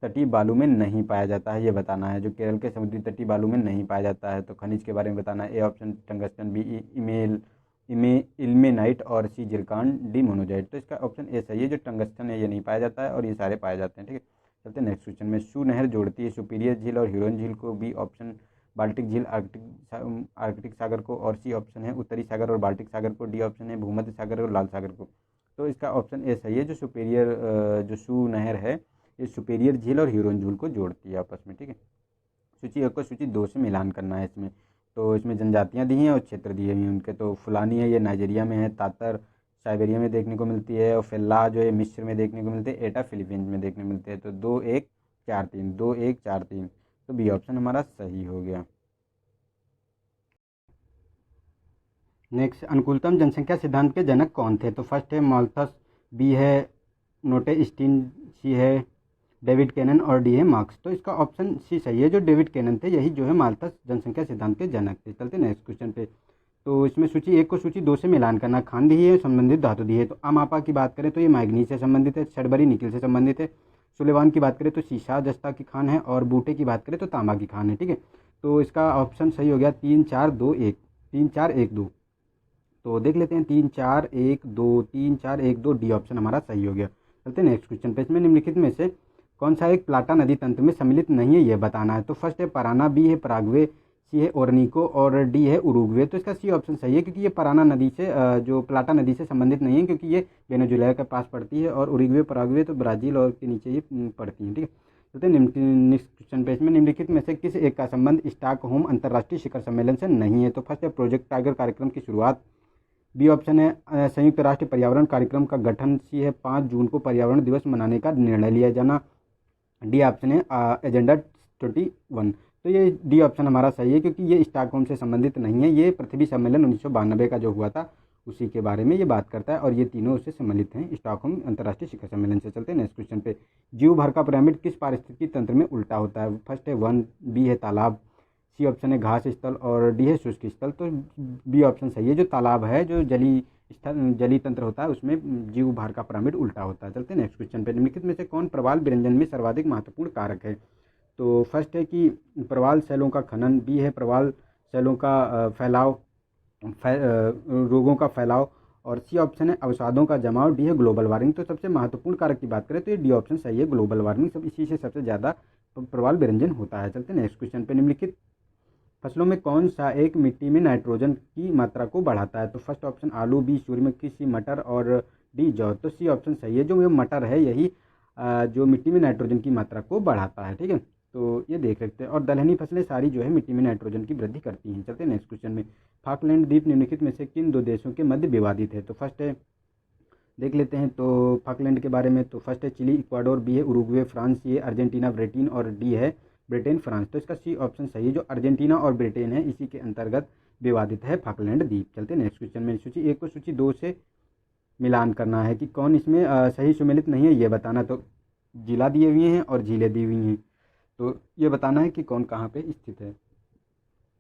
तटीय बालू में नहीं पाया जाता है ये बताना है। जो केरल के समुद्री तटीय बालू में नहीं पाया जाता है, तो खनिज के बारे में बताना है। ए ऑप्शन टंगस्टन, बी इमेल, इल्मेनाइट और सी जिरकान, डी मोनोजाइट। तो इसका ऑप्शन ए सही है, जो टंगस्टन है ये नहीं पाया जाता है और ये सारे पाए जाते हैं, ठीक है। चलते हैं नेक्स्ट क्वेश्चन में। शू नहर जोड़ती है सुपीरियर झील और ह्यूरन झील को, बी ऑप्शन बाल्टिक झील आर्कटिक सागर को, और सी ऑप्शन है उत्तरी सागर और बाल्टिक सागर को, डी ऑप्शन है भूमध्य सागर और लाल सागर को। तो इसका ऑप्शन ए सही है, जो सुपीरियर जो शू नहर है ये सुपीरियर झील और ह्यूरन झील को जोड़ती है आपस में, ठीक है। सूची 1 को सूची 2 से मिलान करना है इसमें। तो इसमें जनजातियाँ दी हैं और क्षेत्र दिए हुए हैं उनके। तो फुलानी है ये नाइजीरिया में है, तातर साइबेरिया में देखने को मिलती है, और फेल्ला जो है मिस्र में देखने को मिलती है, एटा फिलीपींस में देखने को मिलते हैं। तो 2 1 4 3, 2 1 4 3, तो बी ऑप्शन हमारा सही हो गया। नेक्स्ट, अनुकूलतम जनसंख्या सिद्धांत के जनक कौन थे? तो फर्स्ट है माल्थस, बी है नोटेस्टीन, सी है डेविड कैनन और डी है मार्क्स। तो इसका ऑप्शन सी सही है, जो डेविड कैनन थे यही जो है माल्थस जनसंख्या सिद्धांत के जनक थे। चलते नेक्स्ट क्वेश्चन पे। तो इसमें सूची 1 को सूची 2 से मिलान करना। खान दी है, संबंधित धातु दी है। तो अमापा की बात करें तो ये मैग्नीज से संबंधित है, छड़बरी निकिल से संबंधित है, सुलेवान की बात करें तो शीशा जस्ता की खान है, और बूटे की बात करें तो तांबा की खान है, ठीक है। तो इसका ऑप्शन सही हो गया 3 4 2 1, 3 4 1 2। तो देख लेते हैं 3 4 1 2, 3 4 1 2, डी ऑप्शन हमारा सही हो गया। चलते हैं नेक्स्ट क्वेश्चन पे। इसमें निम्नलिखित में से कौन सा एक प्लाटा नदी तंत्र में सम्मिलित नहीं है, यह बताना है। तो फर्स्ट है पराना, बी है पराग्वे, सी है ओरनिको और डी है उरुग्वे। तो इसका सी ऑप्शन सही है, क्योंकि ये पराना नदी से जो प्लाटा नदी से संबंधित नहीं है, क्योंकि ये वेनेजुएला के पास पड़ती है, और उरुग्वे पराग्वे तो ब्राज़ील और के नीचे ये पड़ती है, ठीक है। चलते हैं नेक्स्ट क्वेश्चन पे। इसमें निम्नलिखित में से किस एक का संबंध स्टॉकहोम अंतर्राष्ट्रीय शिखर सम्मेलन से नहीं है? तो फर्स्ट है प्रोजेक्ट टाइगर कार्यक्रम की शुरुआत, बी ऑप्शन है संयुक्त राष्ट्र पर्यावरण कार्यक्रम का गठन, सी है 5 जून को पर्यावरण दिवस मनाने का निर्णय लिया जाना, डी ऑप्शन है एजेंडा 21। तो ये डी ऑप्शन हमारा सही है, क्योंकि ये स्टॉकहोम से संबंधित नहीं है। ये पृथ्वी सम्मेलन 1992 का जो हुआ था उसी के बारे में ये बात करता है, और ये तीनों उससे सम्मिलित हैं, स्टॉकहोम अंतर्राष्ट्रीय शिखर सम्मेलन से। चलते हैं नेक्स्ट क्वेश्चन पे। जीव भर का पिरामिड किस पारिस्थितिकी तंत्र में उल्टा होता है? फर्स्ट है वन, बी है तालाब, सी ऑप्शन है घास स्थल और डी है शुष्क स्थल। तो बी ऑप्शन सही है, जो तालाब है, जो जली तंत्र होता है उसमें जीव भार का पिरामिड उल्टा होता है। चलते हैं नेक्स्ट क्वेश्चन पे। निम्नलिखित में से कौन प्रवाल विरंजन में सर्वाधिक महत्वपूर्ण कारक है? तो फर्स्ट है कि प्रवाल सेलों का खनन, बी है प्रवाल सेलों का फैलाव, रोगों का फैलाव, और सी ऑप्शन है अवसादों का जमाव, डी है ग्लोबल वार्मिंग। तो सबसे महत्वपूर्ण कारक की बात करें तो ये डी ऑप्शन सही है, ग्लोबल वार्मिंग। सब इसी से सबसे ज़्यादा प्रवाल विरंजन होता है। चलते हैं नेक्स्ट क्वेश्चन पे। निम्नलिखित फसलों में कौन सा एक मिट्टी में नाइट्रोजन की मात्रा को बढ़ाता है? तो फर्स्ट ऑप्शन आलू, बी सूर्यमुखी, सी मटर और डी जौ। तो सी ऑप्शन सही है, जो ये मटर है यही जो मिट्टी में नाइट्रोजन की मात्रा को बढ़ाता है, ठीक है। तो ये देख सकते हैं। और दलहनी फसलें सारी जो है मिट्टी में नाइट्रोजन की वृद्धि करती हैं। चलते हैं नेक्स्ट क्वेश्चन में। फाकलैंड द्वीप निम्नलिखित में से किन दो देशों के मध्य विवादित है? तो फर्स्ट है, देख लेते हैं तो फाकलैंड के बारे में। तो फर्स्ट है चिली इक्वाडोर, बी है उरुग्वे फ्रांस, सी है अर्जेंटीना ब्रिटेन और डी है ब्रिटेन फ्रांस। तो इसका सी ऑप्शन सही है, जो अर्जेंटीना और ब्रिटेन है इसी के अंतर्गत विवादित है फाकलैंड द्वीप। चलते हैं नेक्स्ट क्वेश्चन में। सूची 1 को सूची 2 से मिलान करना है कि कौन इसमें सही सुमेलित नहीं है, ये बताना। तो जिला दिए हुए हैं और झीलें दी हुई हैं, तो ये बताना है कि कौन कहाँ पे स्थित है।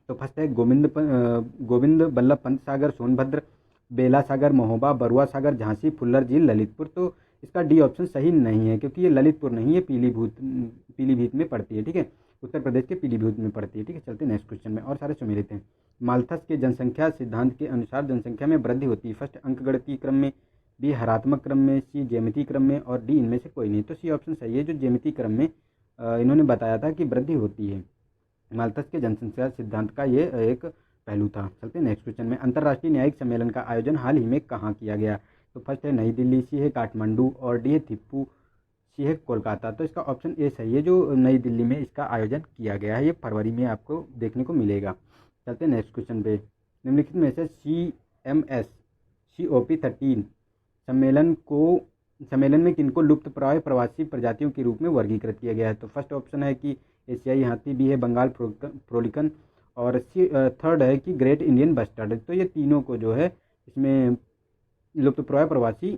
तो फर्स्ट है गोविंद बल्लभ पंत सागर, सोनभद्र, बेला सागर, महोबा, बरुआ सागर, झांसी, फुल्लर झील, ललितपुर। तो इसका डी ऑप्शन सही नहीं है, क्योंकि ये ललितपुर नहीं है, पीलीभीत में पड़ती है, ठीक है। उत्तर प्रदेश के पीलीभीत में पड़ती है, ठीक है। चलते हैं नेक्स्ट क्वेश्चन में, और सारे सुमेलित हैं। माल्थस के जनसंख्या सिद्धांत के अनुसार जनसंख्या में वृद्धि होती है। फर्स्ट अंकगणितीय क्रम में, बी हरात्मक क्रम में, सी ज्यामितीय क्रम में और डी इनमें से कोई नहीं। तो सी ऑप्शन सही है, जो ज्यामितीय क्रम में इन्होंने बताया था कि वृद्धि होती है। माल्थस के जनसंख्या सिद्धांत का ये एक पहलू था। चलते हैं नेक्स्ट क्वेश्चन में। अंतर्राष्ट्रीय न्यायिक सम्मेलन का आयोजन हाल ही में कहाँ किया गया? तो फर्स्ट है नई दिल्ली, सी है काठमांडू और डी है थिम्पू, सी है कोलकाता। तो इसका ऑप्शन ए सही है, जो नई दिल्ली में इसका आयोजन किया गया है। ये फरवरी में आपको देखने को मिलेगा। चलते हैं नेक्स्ट क्वेश्चन पे। निम्नलिखित में से CMS COP13 सम्मेलन में किनको लुप्त प्राय प्रवासी प्रजातियों के रूप में वर्गीकृत किया गया है? तो फर्स्ट ऑप्शन है कि एशियाई हाथी, बी है बंगाल प्रोलिकन और थर्ड है कि ग्रेट इंडियन बस्टर्ड। तो ये तीनों को जो है इसमें लुप्त प्राय प्रवासी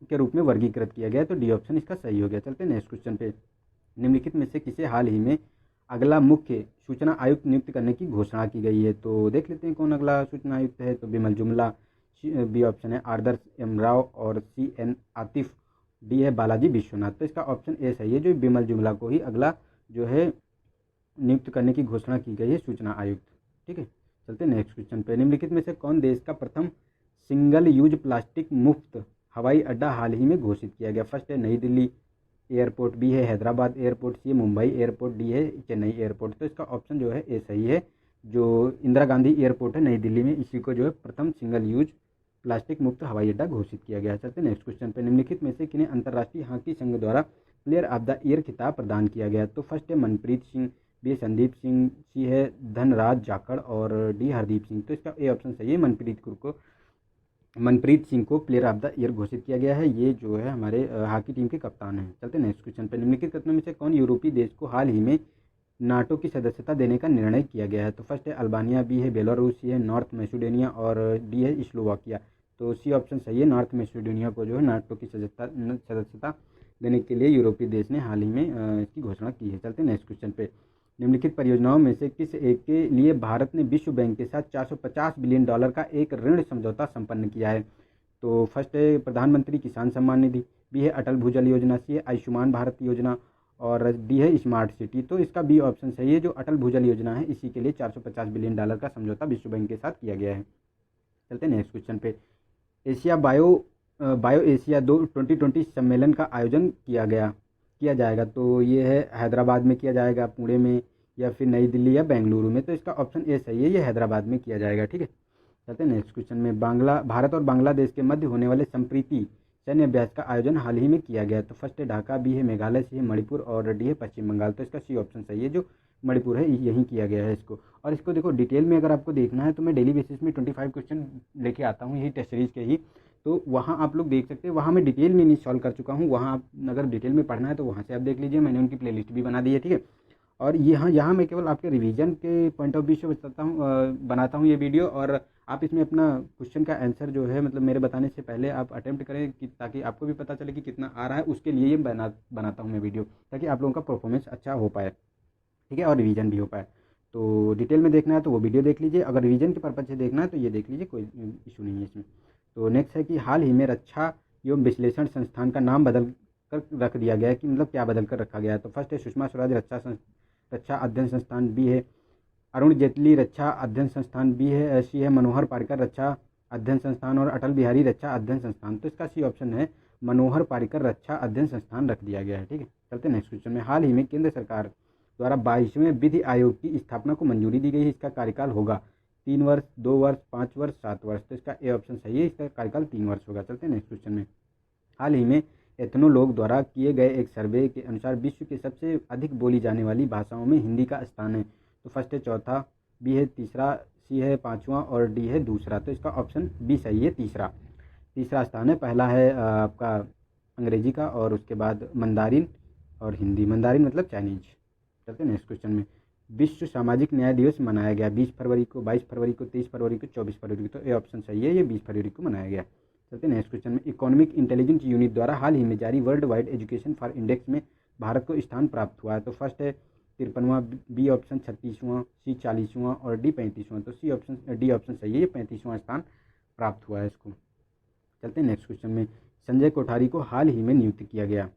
के रूप में वर्गीकृत किया गया है। तो डी ऑप्शन इसका सही हो गया। चलते हैं नेक्स्ट क्वेश्चन पे। निम्नलिखित में से किसे हाल ही में अगला मुख्य सूचना आयुक्त नियुक्त करने की घोषणा की गई है? तो देख लेते हैं कौन अगला सूचना आयुक्त है। तो बिमल जुमला, बी ऑप्शन है आदर्श एम राव और CN आतिफ, डी है बालाजी विश्वनाथ। तो इसका ऑप्शन ए सही है, जो बिमल जुमला को ही अगला जो है नियुक्त करने की घोषणा की गई है सूचना आयुक्त, ठीक है। चलते हैं नेक्स्ट क्वेश्चन पे। निम्नलिखित में से कौन देश का प्रथम सिंगल यूज प्लास्टिक मुक्त हवाई अड्डा हाल ही में घोषित किया गया? फर्स्ट है नई दिल्ली एयरपोर्ट, बी है हैदराबाद एयरपोर्ट, सी है मुंबई एयरपोर्ट, डी है चेन्नई एयरपोर्ट। तो इसका ऑप्शन जो है ए सही है। जो इंदिरा गांधी एयरपोर्ट है नई दिल्ली में, इसी को जो है प्रथम सिंगल यूज प्लास्टिक मुक्त हवाई अड्डा घोषित किया गया। चलते नेक्स्ट क्वेश्चन पे। निम्नलिखित में से किन्हें अंतर्राष्ट्रीय हॉकी संघ द्वारा प्लेयर ऑफ द ईयर खिताब प्रदान किया गया? तो फर्स्ट है मनप्रीत सिंह, बी है संदीप सिंह, सी है धनराज जाखड़ और डी हरदीप सिंह। तो इसका ए ऑप्शन सही है। मनप्रीत सिंह को प्लेयर ऑफ द ईयर घोषित किया गया है। ये जो है हमारे हॉकी टीम के कप्तान हैं। चलते नेक्स्ट क्वेश्चन पे। निम्नलिखित कथनों में से कौन यूरोपीय देश को हाल ही में नाटो की सदस्यता देने का निर्णय किया गया है? तो फर्स्ट है अल्बानिया, बी है बेलारूस, सी है नॉर्थ मैसेडोनिया और डी है स्लोवाकिया। तो सी ऑप्शन सही है। नॉर्थ मैसेडोनिया को जो है नाटो की सदस्यता देने के लिए यूरोपीय देश ने हाल ही में इसकी घोषणा की है। चलते नेक्स्ट क्वेश्चन पे। निम्नलिखित परियोजनाओं में से किस एक के लिए भारत ने विश्व बैंक के साथ $450 बिलियन का एक ऋण समझौता संपन्न किया है? तो फर्स्ट है प्रधानमंत्री किसान सम्मान निधि, बी है अटल भूजल योजना, सी है आयुष्मान भारत योजना और डी है स्मार्ट सिटी। तो इसका बी ऑप्शन सही है। जो अटल भूजल योजना है इसी के लिए $450 बिलियन का समझौता विश्व बैंक के साथ किया गया है। चलते नेक्स्ट क्वेश्चन पे। एशिया बायो एशिया 2020 सम्मेलन का आयोजन किया जाएगा। तो ये है हैदराबाद में किया जाएगा, पुणे में, या फिर नई दिल्ली या बेंगलुरु में। तो इसका ऑप्शन ए सही है। ये हैदराबाद में किया जाएगा। ठीक है। चलते हैं नेक्स्ट क्वेश्चन में। भारत और बांग्लादेश के मध्य होने वाले संप्रीति सैन्य अभ्यास का आयोजन हाल ही में किया गया। तो फर्स्ट है ढाका, बी है मेघालय, सी है मणिपुर और डी है पश्चिम बंगाल। तो इसका सी ऑप्शन सही है। जो मणिपुर है यहीं किया गया है इसको। और इसको देखो डिटेल में अगर आपको देखना है तो मैं डेली बेसिस में 25 क्वेश्चन लेके आता हूँ, यही टेस्ट सीरीज के ही। तो वहाँ आप लोग देख सकते हैं। वहाँ मैं डिटेल में नहीं सॉल्व कर चुका हूँ। वहाँ आप अगर डिटेल में पढ़ना है तो वहाँ से आप देख लीजिए। मैंने उनकी प्लेलिस्ट भी बना दी है। ठीक है। और यहाँ मैं केवल आपके रिवीजन के पॉइंट ऑफ व्यू से बनाता हूँ ये वीडियो। और आप इसमें अपना क्वेश्चन का आंसर जो है मतलब मेरे बताने से पहले आप अटेम्प्ट करें कि ताकि आपको भी पता चले कि कितना आ रहा है। उसके लिए ये बनाता हूँ मैं वीडियो, ताकि आप लोगों का परफॉर्मेंस अच्छा हो पाए। ठीक है। और रिवीजन भी हो पाए। तो डिटेल में देखना है तो वो वीडियो देख लीजिए। अगर रिवीजन के पर्पज से देखना है तो ये देख लीजिए, कोई इशू नहीं है इसमें। तो नेक्स्ट है कि हाल ही में रक्षा एवं विश्लेषण संस्थान का नाम बदल कर रख दिया गया है कि मतलब क्या बदल कर रखा गया है? तो फर्स्ट है सुषमा स्वराज रक्षा अध्ययन संस्थान, बी है अरुण जेटली रक्षा अध्ययन संस्थान, बी है सी है मनोहर पारिकर रक्षा अध्ययन संस्थान और अटल बिहारी रक्षा अध्ययन संस्थान। तो इसका सी ऑप्शन है मनोहर पारिकर रक्षा अध्ययन संस्थान रख दिया गया है। ठीक है। चलते नेक्स्ट क्वेश्चन में। हाल ही में केंद्र सरकार द्वारा 22वें विधि आयोग की स्थापना को मंजूरी दी गई है। इसका कार्यकाल होगा 3 वर्ष, 2 वर्ष, 5 वर्ष, 7 वर्ष। तो इसका ए ऑप्शन सही है। इसका कार्यकाल 3 वर्ष होगा। चलते हैं नेक्स्ट क्वेश्चन में। हाल ही में एथनोलॉग द्वारा किए गए एक सर्वे के अनुसार विश्व के सबसे अधिक बोली जाने वाली भाषाओं में हिंदी का स्थान है। तो फर्स्ट है चौथा, बी है तीसरा, सी है पाँचवा और डी है दूसरा। तो इसका ऑप्शन बी सही है। तीसरा स्थान है। पहला है आपका अंग्रेजी का और उसके बाद मंदारिन और हिंदी। मंदारिन मतलब चाइनीज। चलते हैं नेक्स्ट क्वेश्चन में। विश्व सामाजिक न्याय दिवस मनाया गया 20 फरवरी को, 22 फरवरी को, 23 फरवरी को, 24 फरवरी को। तो ये ऑप्शन सही है। ये 20 फरवरी को मनाया गया। चलते हैं नेक्स्ट क्वेश्चन में। इकोनॉमिक इंटेलिजेंस यूनिट द्वारा हाल ही में जारी world wide education for index में भारत को स्थान प्राप्त हुआ है। तो फर्स्ट है 53वां, बी ऑप्शन 36वां, सी 40वां और डी 35वां। तो डी ऑप्शन सही है। ये 35वां स्थान प्राप्त हुआ है इसको। चलते हैं नेक्स्ट क्वेश्चन में। संजय कोठारी को हाल ही में नियुक्त किया गया,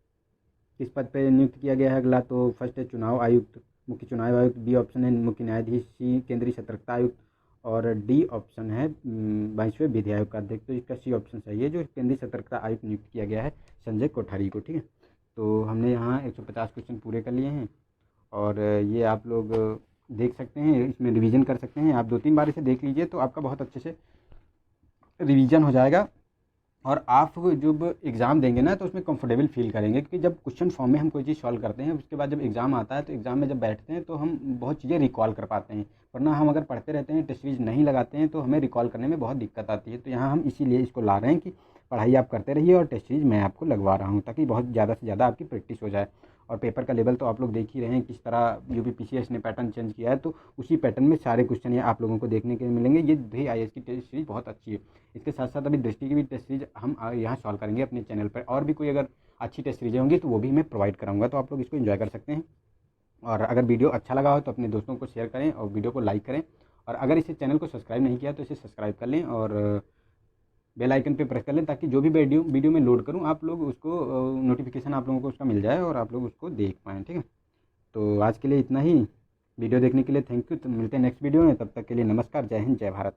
किस पद पर नियुक्त किया गया है? अगला तो फर्स्ट है चुनाव आयुक्त, मुख्य चुनाव आयुक्त, बी ऑप्शन है मुख्य न्यायाधीश, सी केंद्रीय सतर्कता आयुक्त और डी ऑप्शन है 22वें विधि आयोग का अध्यक्ष। तो इसका सी ऑप्शन सही है। जो केंद्रीय सतर्कता आयुक्त नियुक्त किया गया है संजय कोठारी को। ठीक है। तो हमने यहाँ 150 क्वेश्चन पूरे कर लिए हैं और ये आप लोग देख सकते हैं, इसमें रिवीजन कर सकते हैं। आप 2-3 बार इसे देख लीजिए तो आपका बहुत अच्छे से रिवीजन हो जाएगा और आप जब एग्ज़ाम देंगे ना तो उसमें कंफर्टेबल फील करेंगे। क्योंकि जब क्वेश्चन फॉर्म में हम कोई चीज़ सॉल्व करते हैं उसके बाद जब एग्ज़ाम आता है तो एग्ज़ाम में जब बैठते हैं तो हम बहुत चीज़ें रिकॉल कर पाते हैं। वरना हम अगर पढ़ते रहते हैं, टेस्ट सीरीज नहीं लगाते हैं तो हमें रिकॉल करने में बहुत दिक्कत आती है। तो यहाँ हम इसीलिए इसको ला रहे हैं कि पढ़ाई आप करते रहिए और टेस्ट सीरीज मैं आपको लगवा रहा हूँ ताकि बहुत ज़्यादा से ज़्यादा आपकी प्रैक्टिस हो जाए। और पेपर का लेवल तो आप लोग देख ही रहे हैं किस तरह यूपीपीसीएस ने पैटर्न चेंज किया है। तो उसी पैटर्न में सारे क्वेश्चन ये आप लोगों को देखने के मिलेंगे। ये भी आईएएस की टेस्ट सीरीज बहुत अच्छी है। इसके साथ साथ अभी दृष्टि की भी टेस्ट सीरीज हम यहाँ सॉल्व करेंगे अपने चैनल पर। और भी कोई अगर अच्छी टेस्ट सीरीजें होंगी तो वो भी मैं प्रोवाइड कराऊंगा, तो आप लोग इसको एंजॉय कर सकते हैं। और अगर वीडियो अच्छा लगा हो तो अपने दोस्तों को शेयर करें और वीडियो को लाइक करें। और अगर इसे चैनल को सब्सक्राइब नहीं किया तो इसे सब्सक्राइब कर लें और बेल आइकन पे प्रेस कर लें ताकि जो भी वीडियो में लोड करूं आप लोग उसको नोटिफिकेशन आप लोगों को उसका मिल जाए और आप लोग उसको देख पाएँ। ठीक है। तो आज के लिए इतना ही। वीडियो देखने के लिए थैंक यू। तो मिलते हैं नेक्स्ट वीडियो में। तब तक के लिए नमस्कार। जय हिंद, जय भारत।